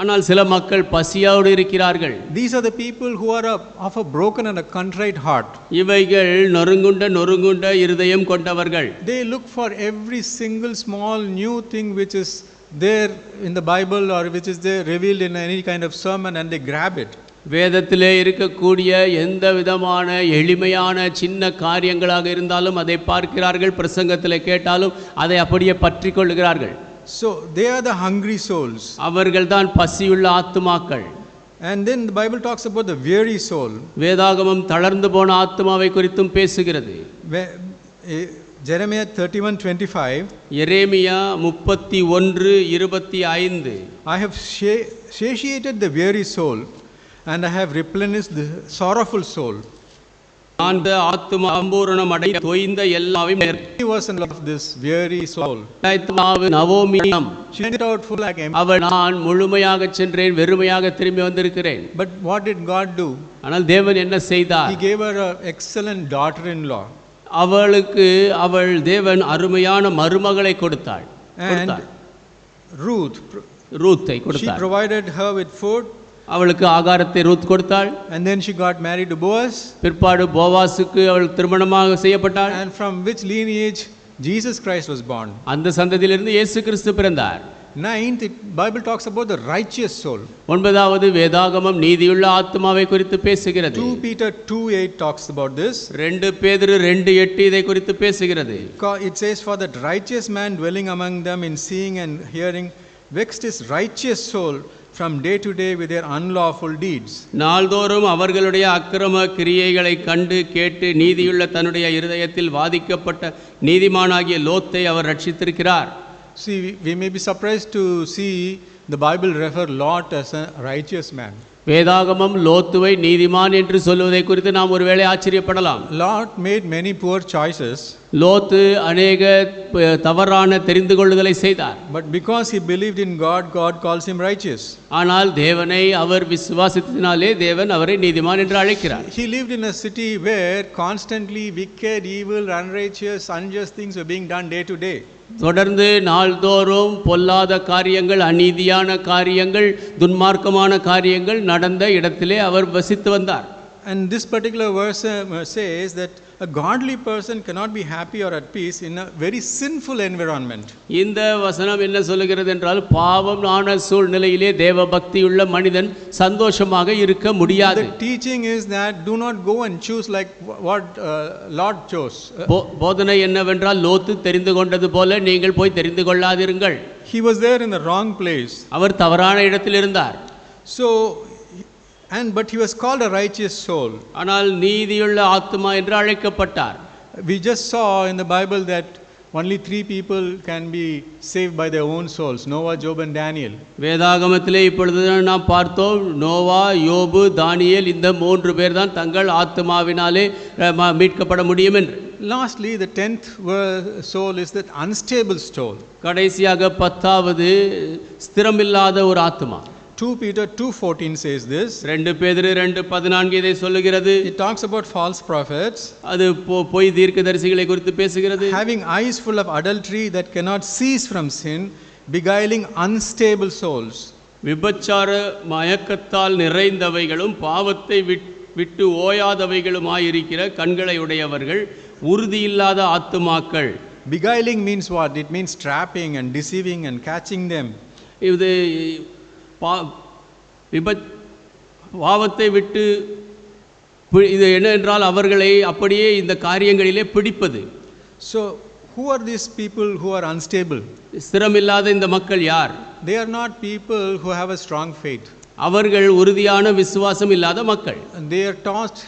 ஆனால் சில மக்கள் பசியோடு இருக்கிறார்கள். These are the people who are of a broken and a contrite heart. இவைகள் நொறுங்குண்ட இருதயம் கொண்டவர்கள். They look for every single small new thing which is there in the Bible or which is there revealed in any kind of sermon, and they grab it. வேதத்திலே இருக்கக்கூடிய எந்த விதமான எளிமையான சின்ன காரியங்களாக இருந்தாலும் அதை பார்க்கிறார்கள், பிரசங்கத்திலே கேட்டாலும் அதை அப்படியே பற்றி கொள்கிறார்கள். So they are the hungry souls. அவர்கள் தான் பசியுள்ள ஆத்துமாக்கள். And then the Bible talks about the weary soul. வேதாகமம் தளர்ந்து போன ஆத்துமாவை குறித்தும் பேசுகிறது. Jeremiah 31:25. Jeremiah 31:25. I have satiated the weary soul, and I have replenished the sorrowful soul. நான் ஆத்துமா சம்பூரணம் அடைய தோய்ந்த எல்லாவையும் He was in love with this weary soul. நவோமியாம் She went out full like empty. அவள் நான் முழுமையாக சென்றேன், வெறுமையாக திரும்பி வந்திருக்கிறேன். But what did God do? ஆனால் தேவன் என்ன செய்தார்? He gave her an excellent daughter-in-law. அவளுக்கு தேவன் அருமையான மருமகளை கொடுத்தாள். And ரூத்தை she கொடுத்தார். provided her with food. அவளுக்கு ஆகாரத்தை ரூத் கொடுத்தாள். And then she got married to Boaz. பிற்பாடு போவாசுக்கு அவள் திருமணமாக செய்யப்பட்டாள். And from which lineage Jesus Christ was born. அந்த சந்ததியிலிருந்து இயேசு கிறிஸ்து பிறந்தார். Ninth, Bible talks about the righteous soul. ஒன்பதாவது வேதாகமம் நீதியுள்ள ஆத்மாவை குறித்து பேசுகிறது. 2 Peter 2:8 talks about this. 2 பேதுரு 2:8 இதை குறித்து பேசுகிறது. It says, for that righteous man dwelling among them in seeing and hearing vexed his righteous soul from day to day with their unlawful deeds. நாள்தோறும் அவர்களுடைய அக்கிரம கிரியைகளை கண்டு கேட்டு நீதியுள்ள தன்னுடைய இருதயத்தில் வாதிக்கப்பட்ட நீதிமானாகிய லோத்தை அவர் ரட்சித்திருக்கிறார். See, we may be surprised to see the Bible refer Lot as a righteous man. வேதாகமம் லோத்துவை நீதிமான் என்று சொல்வதை குறித்து நாம் ஒருவேளை ஆச்சரியப்படலாம். Lot made many poor choices. லோத்து அநேக தவறான தெரிந்து கொள்ளுதலை செய்தார். But because he believed in God, God calls him righteous. ஆனால் தேவனை அவர் விசுவாசித்ததினாலே தேவன் அவரை நீதிமான் என்று அழைக்கிறார். He lived in a city where constantly wicked, evil, unrighteous, unjust things were being done day to day. தொடர்ந்து நாள்தோறும் பொல்லாத காரியங்கள், அநீதியான காரியங்கள், துன்மார்க்கமான காரியங்கள் நடந்த இடத்திலே அவர் வசித்து வந்தார். And this particular verse says that a godly person cannot be happy or at peace in a very sinful environment. இந்த வசனம் என்ன சொல்லுகிறது என்றால், பாவமான சூழ்நிலையிலே தேவ பக்தியுள்ள மனிதன் சந்தோஷமாக இருக்க முடியாது. The teaching is that do not go and choose like what Lot chose. போதனை என்னவென்றால், லோத்து தெரிந்து கொண்டது போல நீங்கள் போய் தெரிந்து கொள்ளாதிருங்கள். He was there in the wrong place. அவர் தவறான இடத்தில் இருந்தார். So but he was called a righteous soul. ஆனால் நீதியுள்ள ஆத்துமா என்று அழைக்கப்பட்டார். We just saw in the Bible that only 3 people can be saved by their own souls: Noah, Job and Daniel. வேதாகமத்திலே இப்பொழுது நாம் பார்த்தோம், நோவா, யோபு, தானியேல், இந்த 3 பேர் தான் தங்கள் ஆத்துமாவினாலே மீட்கப்பட முடியும் என்று. Lastly, the 10th soul is that unstable soul. கடைசியாக 10வது ஸ்திரமில்லாத ஒரு ஆத்துமா. 2 Peter 2:14 says this. 2 பேதுரு 2:14 இதை சொல்லுகிறது. It talks about false prophets. அது பொய் தீர்க்கதரிசிகளை குறித்து பேசுகிறது. Having eyes full of adultery that cannot cease from sin, beguiling unstable souls. விபச்சார மயக்கத்தால் நிறைந்தவைகளும் பாவத்தை விட்டு ஓயாதவைகளுமாயிருக்கிற கண்களை உடையவர்கள், உறுதியில்லாத ஆத்துமாக்கள். Beguiling means what? It means trapping and deceiving and catching them. இது பாவத்தை விட்டு இது என்ன என்றால் அவர்களை அப்படியே இந்த காரியங்களிலே பிடிப்பது. So who are these people who are unstable? ஸ்திரமில்லாத இந்த மக்கள் யார்? They are not people who have a strong faith. அவர்கள் உறுதியான விசுவாசம் இல்லாத மக்கள். They are tossed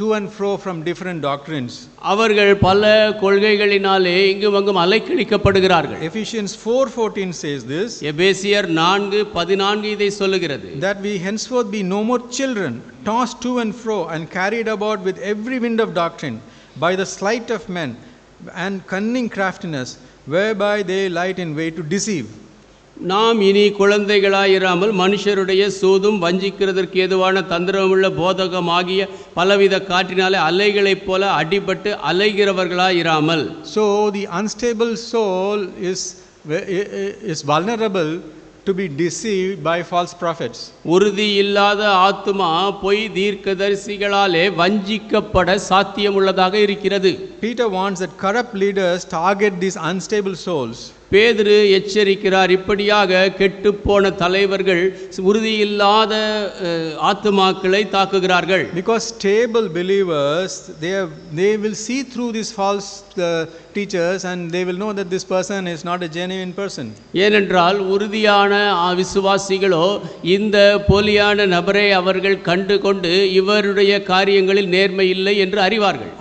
to and fro from different doctrines. அவர்கள் பல கொள்கைகளினாலே இங்கும் அங்கும் அலைக்கழிக்கப்படுகிறார்கள். Ephesians 4:14 says this. எபேசியர் 4:14 இதை சொல்லுகிறது. That we henceforth be no more children, tossed to and fro and carried about with every wind of doctrine, by the sleight of men and cunning craftiness, whereby they light in way to deceive. நாம் இனி குழந்தைகளாயிராமல் மனுஷருடைய சூதும் வஞ்சிக்கிறதற்கு ஏதுவான தந்திரமுள்ள போதகமாகிய பலவித காற்றினாலே அலைகளைப் போல அடிபட்டு அலைகிறவர்களாயிராமல். So the unstable soul is vulnerable to be deceived by false prophets. உறுதி இல்லாத ஆத்துமா பொய் தீர்க்கதரிசிகளாலே வஞ்சிக்கப்பட சாத்தியமுள்ளதாக இருக்கிறது. Peter warns that corrupt leaders target these unstable souls. பேதுரு எச்சரிக்கிறார், இப்படியாக கெட்டுப்போன தலைவர்கள் உறுதியில்லாத ஆத்துமாக்களை தாக்குகிறார்கள். Because stable believers, they will see through these false teachers and they will know that this person is not a genuine person. ஏனென்றால் உறுதியான விசுவாசிகளோ இந்த போலியான நபரை அவர்கள் கண்டு கொண்டு இவருடைய காரியங்களில் நேர்மை இல்லை என்று அறிவார்கள்.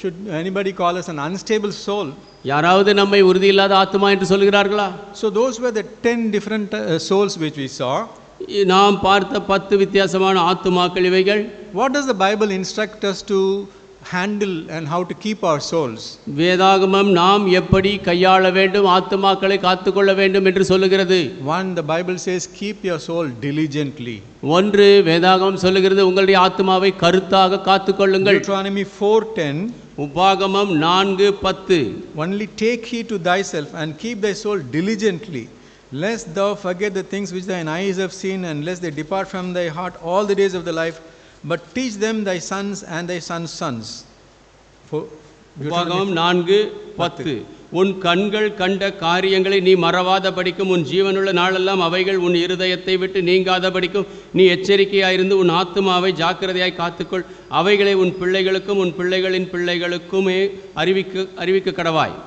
should anybody call us an unstable soul? யாராவது நம்மை உறுதியில்லாத ஆத்துமா என்று சொல்கிறார்களா? So those were the 10 different souls which we saw. நாம் பார்த்த 10 வித்தியாசமான ஆத்துமாக்கள் இவைகள். What does the Bible instruct us to handle and how to keep our souls? வேதாகமம் நாம் எப்படி கையாள வேண்டும், ஆத்துமாக்களை காத்துக்கொள்ள வேண்டும் என்று சொல்லுகிறது. One, the Bible says keep your soul diligently. ஒன்று, வேதாகமம் சொல்லுகிறது உங்களுடைய ஆத்துமாவை கருத்தாக காத்துக்கொள்ளுங்கள். Deuteronomy 4:10, உபாகமம் 4:10, only take heed to thyself and keep thy soul diligently, lest thou forget the things which thine eyes have seen, and lest they depart from thy heart all the days of thy life, but teach them thy sons and thy sons' sons. உபாகமம் 4:10, உன் கண்கள் கண்ட காரியங்களை நீ மறவாத படிக்கும், உன் ஜீவனுள்ள நாளெல்லாம் அவைகள் உன் இருதயத்தை விட்டு நீங்காத படிக்கும், நீ எச்சரிக்கையாயிருந்து உன் ஆத்துமாவை ஜாக்கிரதையாய் காத்துக்கொள், அவைகளை உன் பிள்ளைகளுக்கும் உன் பிள்ளைகளின் பிள்ளைகளுக்குமே அறிவிக்க கடவாய்.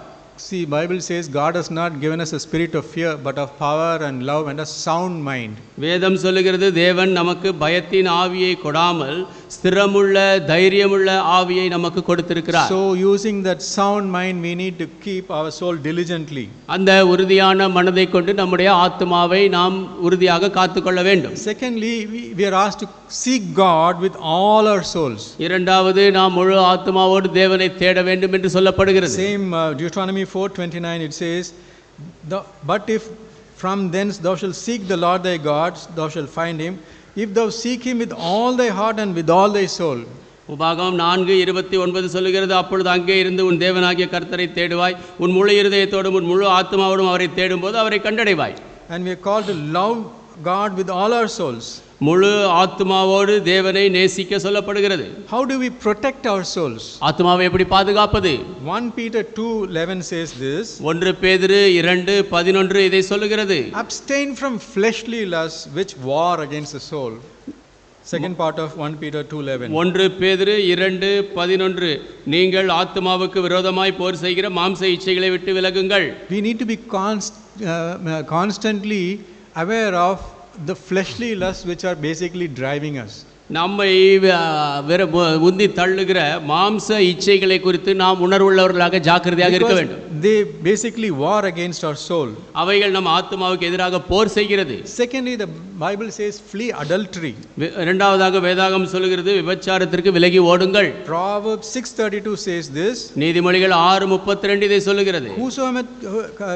See, Bible says God has not given us a spirit of fear, but of power and love and a sound mind. வேதம் சொல்லுகிறது தேவன் நமக்கு பயத்தின் ஆவியை கொடாமல் ஸ்திரமுள்ள தைரியமுள்ள ஆவியை நமக்கு கொடுத்திருக்கிறார். So using that sound mind, we need to keep our soul diligently. அந்த உறுதியான மனதை கொண்டு நம்முடைய ஆத்துமாவை நாம் உறுதியாக காத்துக்கொள்ள வேண்டும். Secondly, we are asked to seek God with all our souls. இரண்டாவது, நாம் முழு ஆத்துமாவோடு தேவனை தேட வேண்டும் என்று சொல்லப்படுகிறது. Same Deuteronomy 4:29, it says, but if from thence thou shalt seek the Lord thy God, thou shalt find him, if thou seek him with all thy heart and with all thy soul. உபாகமம் 4:29 சொல்லுகிறது, அப்பொழுது அங்கே இருந்து உன் தேவனாகிய கர்த்தரை தேடுவாய், உன் முழு இருதயத்தோடும் உன் முழு ஆத்மாவோடும் அவரை தேடும்போது அவரை கண்டடைவாய். And we are called to love God with all our souls. முழு ஆத்மாவோடு தேவனை நேசிக்க சொல்லப்படுகிறது. How do we protect our souls? ஆத்மாவை எப்படி பாதுகாப்பது? 1 Peter 2:11 says this. 1 பேதுரு 2:11 இதை சொல்லுகிறது. Abstain from fleshly lusts which war against the soul. Second part of 1 Peter 2:11. 1 பேதுரு 2:11, நீங்கள் ஆத்மாவுக்கு விரோதமாய் போர் செய்கிற மாம்ச இச்சைகளை விட்டு விலகுங்கள். We need to be constantly aware of the fleshly lusts which are basically driving us. நம்மை உந்தி தள்ளுகிற மாம்ச இச்சைகளை குறித்து நாம் உணர்வுள்ளவர்களாக ஜாக்கிரதையாக இருக்க வேண்டும். They basically war against our soul. அவைகள் நம் ஆத்மாவுக்கு எதிராக போர் செய்கிறது. Secondly, the Bible says flee adultery. இரண்டாவதாக வேதாகமம் சொல்கிறது விபச்சாரத்திற்கு விலகி ஓடுங்கள். Proverbs 6:32 says this. நீதிமொழிகள் 6:32 இதை சொல்லுகிறது. Whosoever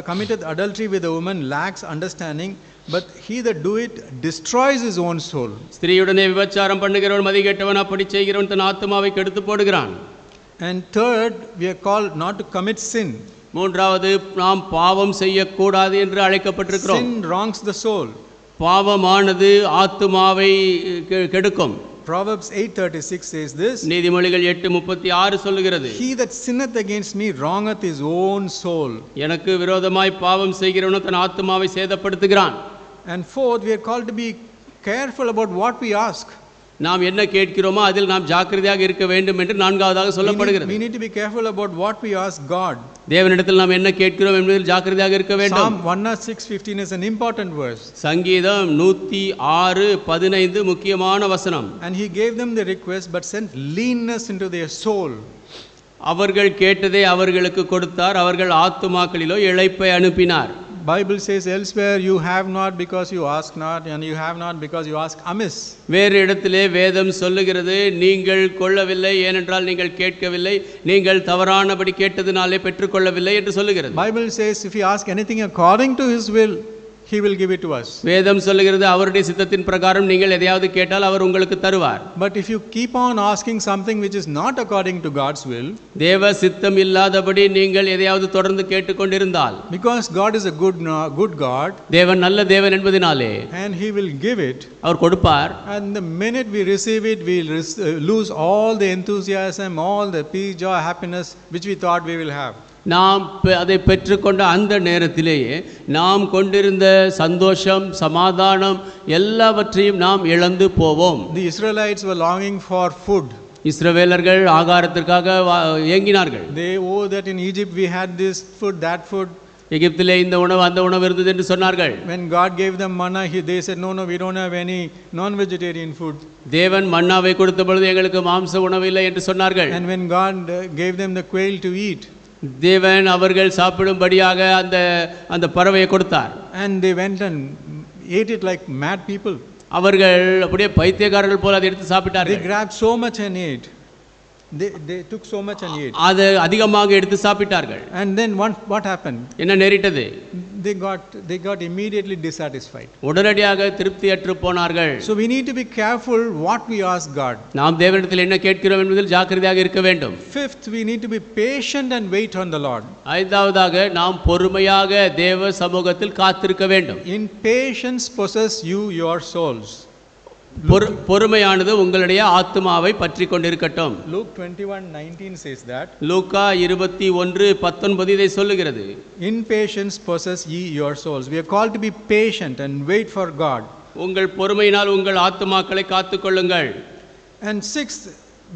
committeth adultery with a woman lacks understanding, but he that do it destroys his own soul. ஸ்திரீயுடனே விபச்சாரம் பண்ணுகிறவன் மதிகெட்டவன், அப்படி செய்கிறவன் தன் ஆத்மாவை கெடுத்து போடுகிறான். And third, we are called not to commit sin. மூன்றாவது, நாம் பாவம் செய்யக்கூடாது என்று அழைக்கப்பட்டிருக்கிறோம். Sin wrongs the soul. பாவமானது ஆத்மாவை கெடுக்கும். Proverbs 8:36 says this. நீதிமொழிகள் 8:36 சொல்லுகிறது, He that sinneth against me wrongeth his own soul. எனக்கு விரோதமாய் பாவம் செய்கிறவன் தன் ஆத்மாவை சேதப்படுத்துகிறான். And fourth, we are called to be careful about what we ask. நாம் என்ன கேட்கிறோமோ அதில் நாம் ஜாக்கிரதையாக இருக்க வேண்டும் என்று நான்காவதாக சொல்லப்படுகிறது. We need to be careful about what we ask God. தேவனிடத்தில் நாம் என்ன கேட்கிறோம் என்பதில் ஜாக்கிரதையாக இருக்க வேண்டும். Psalm 106:15 is an important verse. சங்கீதம் 106:15 முக்கியமான வசனம். And he gave them the request but sent leanness into their soul. அவர்கள் கேட்டதை அவர்களுக்கு கொடுத்தார், அவர்கள் ஆத்துமாக்களிலோ இளைப்பை அனுப்பினார். Bible says elsewhere, you have not because you ask not, and you have not because you ask amiss. வேறு இடத்திலே வேதம் சொல்லுகிறது, நீங்கள் கொள்ளவில்லை ஏனென்றால் நீங்கள் கேட்கவில்லை, நீங்கள் தவறானபடி கேட்டதினாலே பெற்றுக்கொள்ளவில்லை என்று சொல்லுகிறது. Bible says if you ask anything according to his will, he will give it to us. வேதம் சொல்லுகிறது அவருடைய சித்தத்தின் பிரகாரம் நீங்கள் எதையாவது கேட்டால் அவர் உங்களுக்கு தருவார். But if you keep on asking something which is not according to God's will, தேவ சித்தம் இல்லாதபடி நீங்கள் எதையாவது தொடர்ந்து கேட்டுக்கொண்டிருந்தால், because God is a good God, தேவன் நல்ல தேவன் என்பதினாலே, and he will give it, அவர் கொடுப்பார். and the minute we receive it, we will lose all the enthusiasm, all the peace, joy, happiness which we thought we will have. நாம் அதை பெற்றுக்கொண்ட அந்த நேரத்திலேயே நாம் கொண்டிருந்த சந்தோஷம், சமாதானம் எல்லாவற்றையும் நாம் இழந்து போவோம். The Israelites were longing for food. இஸ்ரவேலர்கள் ஆகாரத்திற்காக ஏங்கினார்கள். They, oh, that in Egypt we had this food, that food, எகிப்திலே இந்த உணவு அந்த உணவு இருந்தது என்று சொன்னார்கள். When God gave them manna, they said, no, we don't have any non-vegetarian food. தேவன் மன்னாவை கொடுத்த பொழுது எங்களுக்கு மாம்ச உணவு இல்லை என்று சொன்னார்கள். And when God gave them the quail to eat, தேவன் அவர்கள் சாப்பிடும்படியாக அந்த பறவையை கொடுத்தார். and they went and ate it like mad people. அவர்கள் அப்படியே பைத்தியக்காரர்கள் போல அதை எடுத்து சாப்பிட்டார்கள். They grabbed so much and ate. They took so much and ate. அது அதிகமாக எடுத்து சாப்பிட்டார்கள். And then what happened? என்ன நேரிட்டது? They got immediately dissatisfied. உடனடியாக திருப்தியற்று போனார்கள். So we need to be careful what we ask God. நாம் தேவனிடத்தில் என்ன கேட்கிறோம் என்பதில் ஜாக்கிரதையாக இருக்க வேண்டும். Fifth, we need to be patient and wait on the Lord. ஐந்தாவதாக நாம் பொறுமையாக தேவ சமூகத்தில் காத்திருக்க வேண்டும். In patience possess you your souls. பொறுமையானது உங்களுடைய ஆத்துமாவை பற்றி கொண்டிருக்கட்டும். Luke 21:19 says that. லூக்கா 21:19 இதை சொல்லுகிறது. In patience possess ye your souls. We are called to be patient and wait for God. உங்கள் பொறுமையினால் உங்கள் ஆத்துமாக்களை காத்துக்கொள்ளுங்கள். And sixth,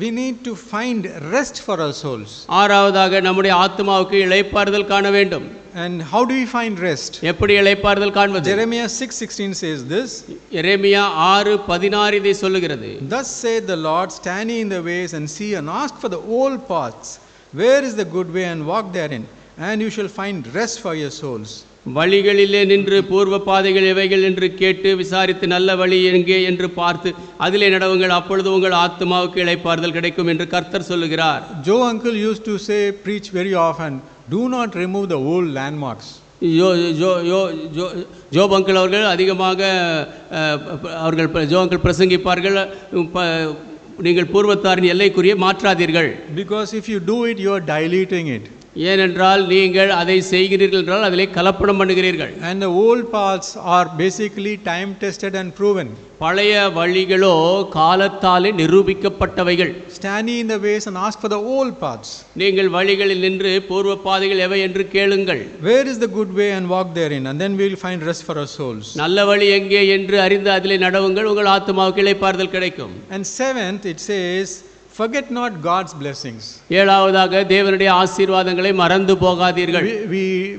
we need to find rest for our souls. ஆறாவதாக நம்முடைய ஆத்துமாவுக்கு இளைப்பாறுதல் காண வேண்டும். And how do we find rest? எப்படி இளைப்பாறுதல் காண்பது? Jeremiah 6:16 says this. எரேமியா 6:16 இதை சொல்லுகிறது. Thus saith the Lord, stand ye in the ways and see and ask for the old paths, where is the good way, and walk therein, and you shall find rest for your souls. வழிகளிலே நின்று பூர்வ பாதைகள் எவைகள் என்று கேட்டு விசாரித்து நல்ல வழி எங்கே என்று பார்த்து அதிலே நடவுங்கள், அப்பொழுது உங்கள் ஆத்துமாவுக்கு இளைப்பாறுதல் கிடைக்கும் என்று கர்த்தர் சொல்லுகிறார். Joe uncle used to say, preach very often, do not remove the old landmarks. ஜோப் அங்கிள் அவர்கள் அதிகமாக ஜோ அங்கிள் பிரசங்கிப்பார்கள், நீங்கள் பூர்வத்தாரின் எல்லைக்குரிய மாற்றாதீர்கள். Because if you do it, you are diluting it. ஏனென்றால் நீங்கள் அதை செய்கிறீர்கள் என்றால் அதிலே கலப்படம் பண்ணுகிறீர்கள். And the old paths are basically time tested and proven. பழைய வழிகளோ காலத்தாலே நிரூபிக்கப்பட்டவைகள். Stand in the ways and ask for the old paths. நீங்கள் வழிகளில் நின்று பூர்வ பாதைகள் எவை என்று கேளுங்கள். Where is the good way, and walk therein, and then we will find rest for our souls. நல்ல வழி எங்கே என்று அறிந்து அதிலே நடவுங்கள், உங்கள் ஆத்துமாவுக்கு இளைப்பாறுதல் கிடைக்கும். And seventh, it says, forget not God's blessings. ஏழாவதாக தேவனுடைய ஆசீர்வாதங்களை மறந்து போகாதீர்கள்.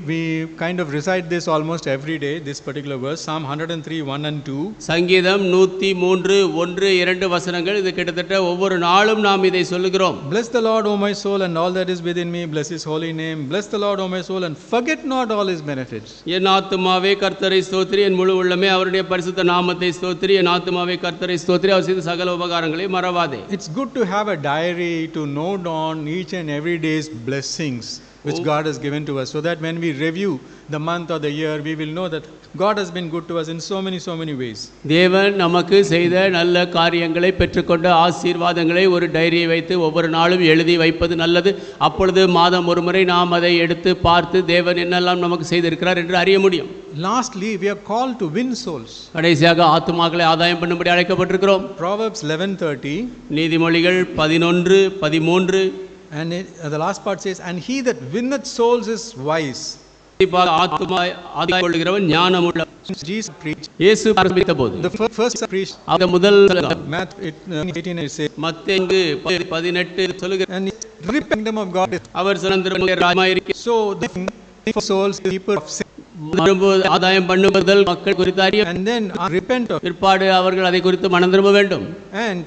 We kind of recite this almost every day, this particular verse, Psalm 103:1 and 2. சங்கீதம் 103:1-2 வசனங்கள், இது கிட்டத்தட்ட ஒவ்வொரு நாளும் நாம் இதை சொல்லுகிறோம். Bless the Lord, O my soul, and all that is within me, bless his holy name. Bless the Lord, O my soul, and forget not all his benefits. என் ஆத்துமாவே கர்த்தரை ஸ்தோத்திரி, என் முழு உள்ளமே அவருடைய பரிசுத்த நாமத்தை ஸ்தோத்திரி. என் ஆத்துமாவே கர்த்தரை ஸ்தோத்திரி, அவர் செய்த சகல உபகாரங்களை மறவாதே. It's good to have a diary to note down each and every day's blessings which God has given to us, so that when we review the month or the year, we will know that God has been good to us in so many ways. தேவன் நமக்கு செய்த நல்ல காரியங்களை பெற்றுக்கொண்ட ஆசீர்வாதங்களை ஒரு டைரியை வைத்து ஒவ்வொரு நாளும் எழுதி வைப்பது நல்லது. அப்பொழுது மாதம் ஒரு முறை நாம் அதை எடுத்து பார்த்து தேவன் என்னெல்லாம் நமக்கு செய்திருக்கிறார் என்று அறிய முடியும். Lastly, we are called to win souls. கடைசியாக ஆத்துமாக்களை ஆதாயம் பண்ணும்படி அழைக்கப்பட்டிருக்கிறோம். Proverbs 11:30. நீதிமொழிகள் 11:13. And the last part says, and he that winneth souls is wise. Jesus preached. இயேசு பிரசங்கித்தபோது the first preached. அந்த முதல் Matthew 18 it says. மத்தேயு 18 சொல்லுகிறது. And the kingdom of God is. Our சுதந்திரமுள்ள ராஜ்யமாயிருக்கிறது. So the souls people of sin. ஆதாயம் பண்ணுவதல் மக்கள் குறித்து அறிய. And then repent of. பிற்பாடு அவர்கள் அதை குறித்து மனம் திரும்ப வேண்டும். And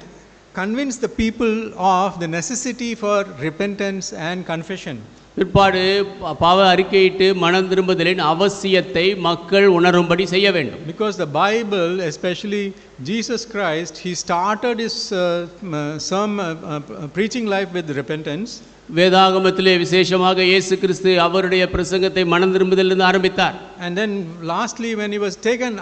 convince the people of the necessity for repentance and confession. பிற்பாடு பாவ அறிக்கையிட்டு மனம் திரும்புதலின் அவசியத்தை மக்கள் உணரும்படி செய்ய வேண்டும். Because the Bible, especially Jesus Christ, he started his preaching life with repentance. வேதாகமத்திலே விசேஷமாக இயேசு கிறிஸ்து அவருடைய பிரசங்கத்தை மனம் திரும்புதலிலிருந்து ஆரம்பித்தார். And then lastly, when he was taken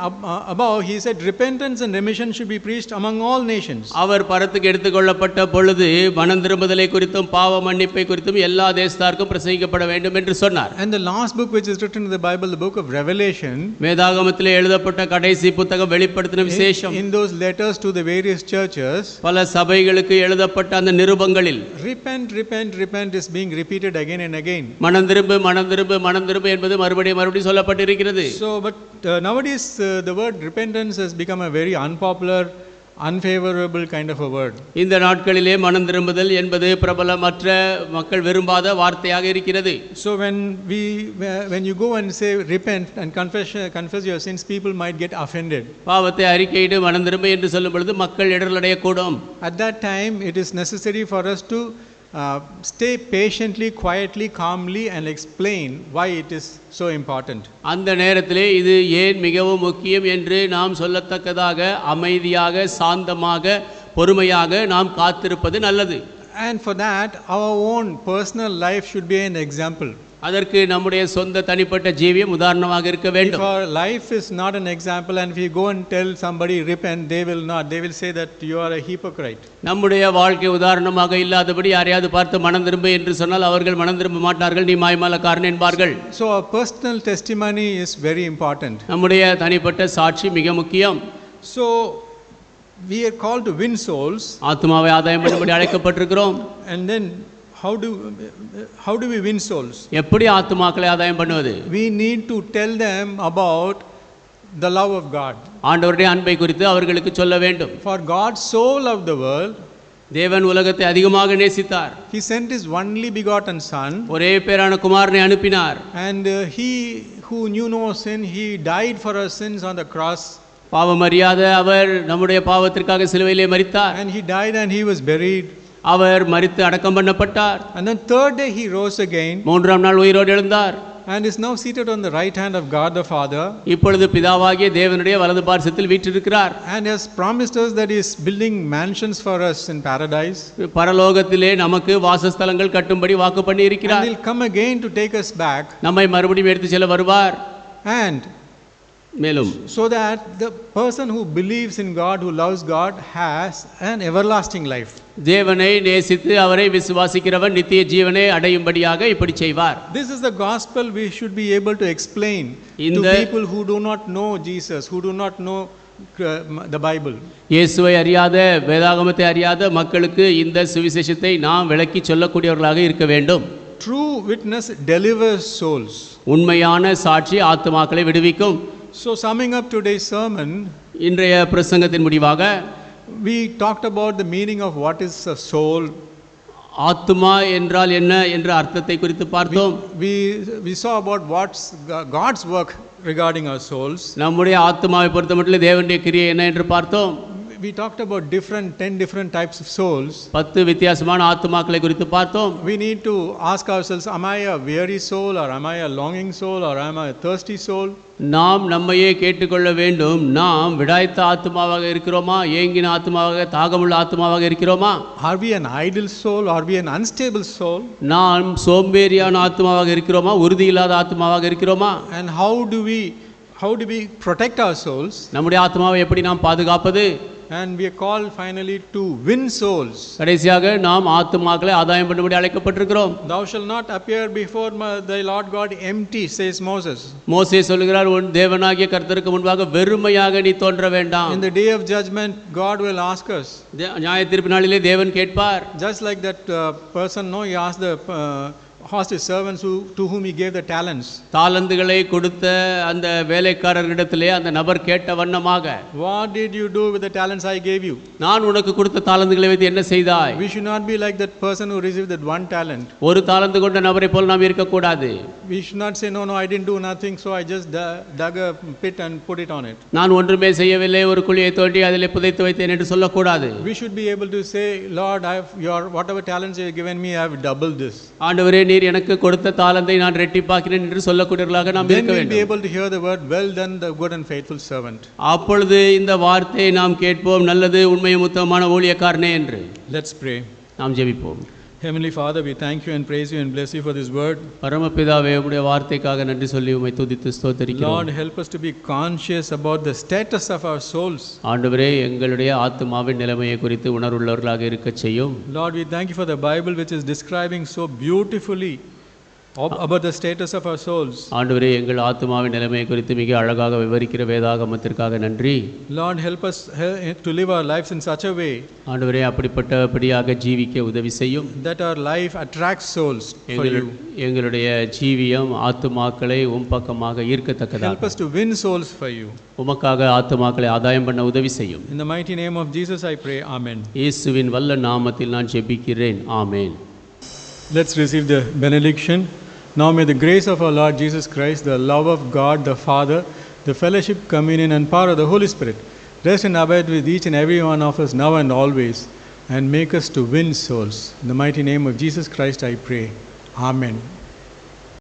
above, he said repentance and remission should be preached among all nations. அவர் பரத்துக்கு எடுத்துக்கொள்ளப்பட்ட பொழுது மனம் திரும்புதலை குறித்தும் பாவ மன்னிப்பை குறித்தும் எல்லா தேசத்தாருக்கும் பிரசங்கிக்கப்பட வேண்டும் என்று சொன்னார். And the last book which is written in the Bible, the book of Revelation, வேதாகமத்திலே எழுதப்பட்ட கடைசி புத்தகம் வெளிப்படுத்தின விசேஷம். in those letters to the various churches, பல சபைகளுக்கு எழுதப்பட்ட அந்த நிருபங்களில் repent is being repeated again and again. மனம் திரும்பு என்பது மறுபடியும் சொல்லப்பட்டிருக்கிறது. So but nowadays the word repentance has become a very unpopular unfavorable kind of a word. இந்த நாட்களிலே மனம் திரும்புதல் என்பது பிரபலமற்ற மக்கள் விரும்பாத வார்த்தையாக இருக்கிறது. So when you go and say repent and confess your sins, people might get offended. பாவத்தை அறிக்கையிட்டு மனம் திரும்ப என்று சொல்லும் பொழுது மக்கள் இடரலடையக்கூடும். At that time it is necessary for us to stay patiently, quietly, calmly and explain why it is so important. அந்த நேரத்திலே இது ஏன் மிகவும் முக்கியம் என்று நாம் சொல்லத்தக்கதாக அமைதியாக சாந்தமாக பொறுமையாக நாம் காத்திருப்பது நல்லது. And for that our own personal life should be an example. அதற்கு நம்முடைய சொந்த தனிப்பட்ட ஜீவியம் உதாரணமாக இருக்க வேண்டும். If our life is not an example and if you go and tell somebody repent, they will say that you are a hypocrite. நம்முடைய வாழ்க்கை உதாரணமாக இல்லாதபடி யாரையாவது பார்த்து மனம் திரும்ப என்று சொன்னால் அவர்கள் மனம் திரும்ப மாட்டார்கள், நீ மாய்மாலக்காரன் என்பார்கள். So our personal testimony is very important. நம்முடைய தனிப்பட்ட சாட்சி மிக முக்கியம். So we are called to win souls. ஆத்துமாவை ஆதாயம் பண்ணும்படி அழைக்கப்பட்டிருக்கிறோம். And then how do we win souls? எப்படி ஆத்துமாக்களை ஆதாயம் பண்ணுவது? We need to tell them about the love of God. ஆண்டவருடைய அன்பை குறித்து அவர்களுக்கு சொல்ல வேண்டும். For God so loved the world, தேவன் உலகத்தை அதிகமாக நேசித்தார். He sent His only begotten Son. ஒரே பேரான குமாரனை அனுப்பினார். And He who knew no sin, He died for our sins on the cross. பாவம் அறியாத அவர் நம்முடைய பாவத்திற்காக சிலுவையிலே மரித்தார். And He died and He was buried. அவர் மரித்து அடக்கம் பண்ணப்பட்டார். And then third day He rose again. மூன்றாம் நாள் உயிரோடு எழுந்தார். And is now seated on the right hand of God the Father. இப்பொழுது பிதாவாகிய தேவனுடைய வலது பார்சத்தில் வீற்றிருக்கிறார். And has promised us that He is building mansions for us in paradise. பரலோகத்திலே நமக்கு வாசஸ்தலங்கள் கட்டும்படி வாக்கு பண்ணி இருக்கிறார். And He'll come again to take us back. நம்மை மறுபடியும் எடுத்து செல்ல வருவார். And மேலும் so that the person who believes in God, who loves God, has an everlasting life. தேவனை நேசித்து அவரை விசுவாசிக்கிறவன் நித்திய ஜீவனை அடையும்படியாக இப்படி செய்வார். This is the gospel we should be able to explain to people who do not know Jesus, who do not know the Bible. இயேசுவை அறியாத வேதாகமத்தை அறியாத மக்களுக்கு இந்த சுவிசேஷத்தை நாம் விளக்கி சொல்லக்கூடியவர்களாக இருக்க வேண்டும். True witness delivers souls. உண்மையான சாட்சி ஆத்துமாக்களை விடுவிக்கும். So summing up today's sermon, இன்றைய பிரசங்கத்தின் முடிவாக we talked about the meaning of what is a soul. ஆத்துமா என்றால் என்ன என்ற அர்த்தத்தை குறித்து பார்த்தோம். We saw about what's God's work regarding our souls. நம்முடைய ஆத்துமாவை பொறுத்தமட்டில் தேவனுடைய கிரியை என்ன என்று பார்த்தோம். We talked about 10 different types of souls. 10 வித்தியாசமான ஆத்துமாக்களை குறித்து பார்த்தோம். We need to ask ourselves, am I a weary soul, or am I a longing soul, or am I a thirsty soul? நாம் நம்மையே கேட்டுக்கொள்ள வேண்டும், நாம் விடாய்த்த ஆத்துமாவாக இருக்கிறோமா, ஏங்கின ஆத்துமாவாக, தாகமுள்ள ஆத்துமாவாக இருக்கிறோமா? Are we an idle soul? Are we an unstable soul? நாம் சோம்பேறியான ஆத்துமாவாக இருக்கிறோமா, உறுதி இல்லாத ஆத்துமாவாக இருக்கிறோமா? And how do we protect our souls? நம்முடைய ஆத்துமாவை எப்படி நாம் பாதுகாப்பது? And we are called finally to win souls. கடைசியாக நாம் ஆத்துமாக்களை ஆதாயம் பண்ணும்படி அழைக்கப்பட்டிருக்கிறோம். Thou shalt not appear before thy Lord God empty, says Moses. மோசே சொல்கிறார், உன் தேவனாகிய கர்த்தருக்கு முன்பாக வெறுமையாக நீ தோன்ற வேண்டாம். In the day of judgment God will ask us. நியாய தீர்ப்பு நாளிலே தேவன் கேட்பார். Just like that person, he asked his servants to whom he gave the talents. தாலந்துகளை கொடுத்த அந்த வேலைக்காரர்களிடத்திலே அந்த நபர் கேட்ட வண்ணமாக, what did you do with the talents I gave you? நான் உனக்கு கொடுத்த தாலந்துகளை வைத்து என்ன செய்தாய்? We should not be like that person who received that one talent. ஒரு தாலந்து கொண்ட நபரை போல் நாம் இருக்க கூடாது. We should not say, no, I didn't do nothing, so I just dug a pit and put it on it. நான் ஒன்றுமே செய்யவில்லை, ஒரு குழியை தோண்டி அதிலே புதைத்து வைத்தேன் என்று சொல்லக்கூடாது. We should be able to say, Lord, whatever talents you have given me, I have doubled this. ஆண்டவரே, நீர் எனக்கு கொடுத்த தாளந்தை நான் ரெட்டிப்பாக்கினேன் என்று சொல்லக்கூடியவர்களாக நாம் இருக்க வேண்டும். Then we will be able to hear the word, well done, the good and faithful servant. அப்பொழுது இந்த வார்த்தையை நாம் கேட்போம், நல்லது உண்மையும் உத்தமமான ஊழியக்காரனே என்று. Let's pray. நாம் ஜெபிப்போம். Heavenly Father, we thank you and praise you and bless you for this word. பரமபிதாவே, உம்முடைய வார்த்தைக்காக நன்றி சொல்லி உம்மை துதித்து ஸ்தோத்திரிக்கிறோம். Lord, help us to be conscious about the status of our souls. ஆண்டவரே, எங்களுடைய ஆத்துமாவின் நிலைமையை குறித்து உணர்வுள்ளவர்களாக இருக்கச் செய்யும். Lord, we thank you for the Bible which is describing so beautifully about the status of our souls. ஆண்டவரே, எங்கள் ஆத்துமாவின் நிலைமை குறித்து மிக அழகாக விவரிக்கிற வேதாகமத்திற்காக நன்றி. Lord, help us to live our lives in such a way ஆண்டவரே, அப்படிப்பட்டபடியாக ஜீவிக்க உதவி செய்யும். that our life attracts souls for you. எங்களுடைய ஜீவியம் ஆத்துமாக்களை உம் பக்கமாக ஈர்க்கத்தக்கதாக. Help us to win souls for you. உமக்காக ஆத்துமாக்களை ஆதாயம் பண்ண உதவி செய்யும். In the mighty name of Jesus I pray. Amen. இயேசுவின் வல்ல நாமத்தில் நான் ஜெபிக்கிறேன். ஆமென். Let's receive the benediction. Now may the grace of our Lord Jesus Christ, the love of God the Father, the fellowship, communion and power of the Holy Spirit rest and abide with each and every one of us now and always, and make us to win souls. In the mighty name of Jesus Christ I pray. Amen.